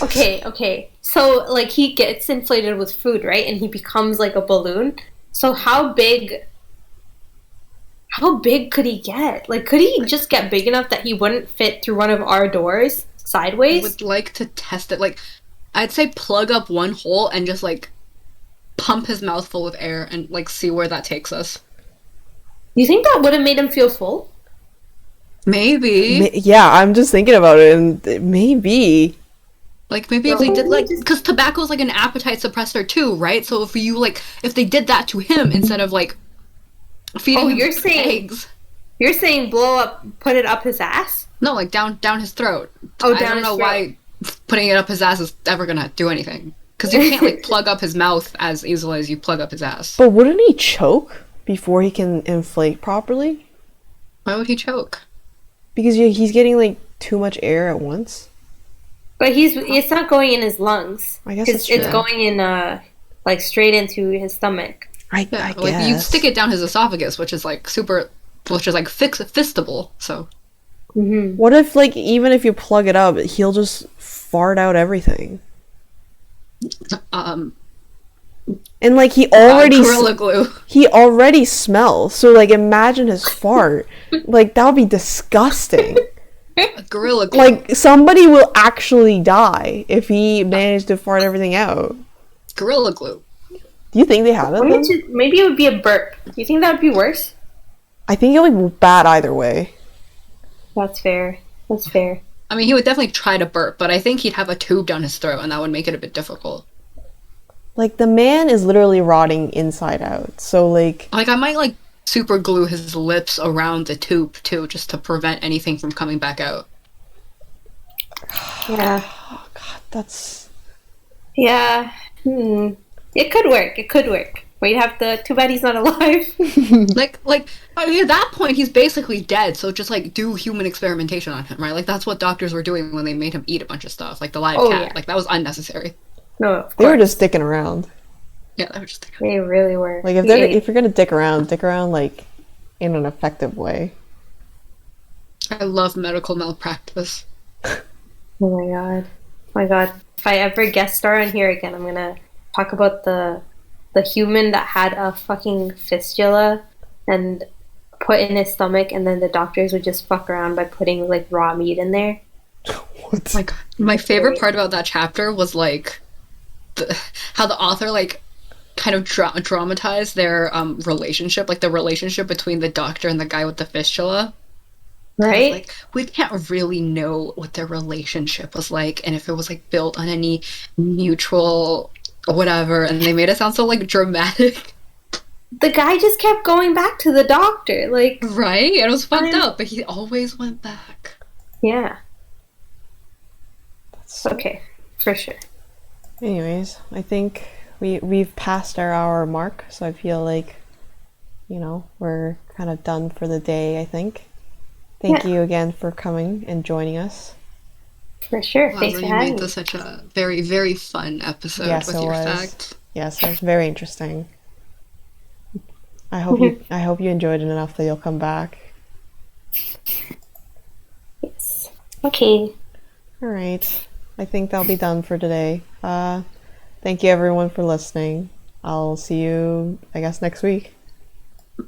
Speaker 3: Okay. So like he gets inflated with food, right? And he becomes like a balloon. So how big could he get? Like could he just get big enough that he wouldn't fit through one of our doors
Speaker 2: I
Speaker 3: sideways?
Speaker 2: would like to test it. Like, I'd say plug up one hole and just like pump his mouth full of air and like see where that takes us.
Speaker 3: You think that would have made him feel full?
Speaker 2: Maybe.
Speaker 1: Yeah, I'm just thinking about it, and maybe.
Speaker 2: Like maybe if they did like because tobacco's like an appetite suppressor too, right? So if they did that to him instead of like feeding him
Speaker 3: you're saying
Speaker 2: eggs,
Speaker 3: You're saying put it up his ass?
Speaker 2: no, like down his throat.
Speaker 3: Oh,
Speaker 2: I
Speaker 3: down
Speaker 2: don't
Speaker 3: his
Speaker 2: know
Speaker 3: throat.
Speaker 2: why putting it up his ass is ever gonna do anything because you can't like plug up his mouth as easily as you plug up his ass.
Speaker 1: But wouldn't he choke before he can inflate properly?
Speaker 2: Why would he choke?
Speaker 1: Because he's getting like too much air at once.
Speaker 3: But it's not going in his lungs.
Speaker 1: I guess
Speaker 3: It's
Speaker 1: it's true.
Speaker 3: going in like straight into his stomach.
Speaker 1: I
Speaker 2: Yeah,
Speaker 1: guess.
Speaker 2: like you stick it down his esophagus, which is like fistable. So
Speaker 3: Mm-hmm.
Speaker 1: What if, like, even if you plug it up, he'll just fart out everything? And like
Speaker 2: Gorilla Glue.
Speaker 1: he already smells. So like, imagine his fart. Like that would be disgusting.
Speaker 2: Gorilla Glue.
Speaker 1: Like somebody will actually die if he managed to fart everything out.
Speaker 2: Gorilla Glue.
Speaker 1: Do you think they have it? Then?
Speaker 3: Maybe it would be a burp. Do you think that would be worse?
Speaker 1: I think it'll be bad either way.
Speaker 3: That's fair.
Speaker 2: I mean, he would definitely try to burp, but I think he'd have a tube down his throat, and that would make it a bit difficult.
Speaker 1: Like the man is literally rotting inside out. So like,
Speaker 2: Like, I might, like, super glue his lips around the tube, too, just to prevent anything from coming back out.
Speaker 3: Yeah.
Speaker 1: that's
Speaker 3: Yeah. It could work. But you'd have to. Too bad he's not alive.
Speaker 2: Like, I mean, at that point, he's basically dead, so just, like, do human experimentation on him, right? Like, that's what doctors were doing when they made him eat a bunch of stuff, like the live cat.
Speaker 3: Yeah.
Speaker 2: Like, that was unnecessary.
Speaker 3: No, of
Speaker 1: they were
Speaker 3: course.
Speaker 1: just sticking around.
Speaker 2: Yeah, that was just...
Speaker 3: They really were.
Speaker 1: Like if you're gonna dick around like in an effective way.
Speaker 2: I love medical malpractice.
Speaker 3: Oh my god. If I ever guest star on here again, I'm gonna talk about the human that had a fucking fistula and put in his stomach, and then the doctors would just fuck around by putting like raw meat in there.
Speaker 1: What?
Speaker 2: Like, my favorite part about that chapter was like how the author like kind of dramatized their relationship, like the relationship between the doctor and the guy with the fistula.
Speaker 3: Right?
Speaker 2: Like, we can't really know what their relationship was like, and if it was like built on any mutual whatever, and they made it sound so like dramatic.
Speaker 3: The guy just kept going back to the doctor, like,
Speaker 2: Right? It was fucked up, but he always went back.
Speaker 3: yeah. Okay, for sure.
Speaker 1: Anyways, I think we've passed our hour mark, so I feel like, we're kind of done for the day, I think. Thank you again for coming and joining us.
Speaker 3: For sure.
Speaker 2: Wow,
Speaker 3: Thanks for
Speaker 2: you
Speaker 3: having
Speaker 2: made
Speaker 3: me.
Speaker 2: this such a very, very fun episode
Speaker 1: Yes,
Speaker 2: with
Speaker 1: it
Speaker 2: your
Speaker 1: was.
Speaker 2: facts.
Speaker 1: Yes, it was very interesting. I hope you enjoyed it enough that you'll come back.
Speaker 3: Yes. Okay.
Speaker 1: All right. I think that'll be done for today. Thank you everyone for listening. I'll see you, I guess, next week.
Speaker 2: Bye.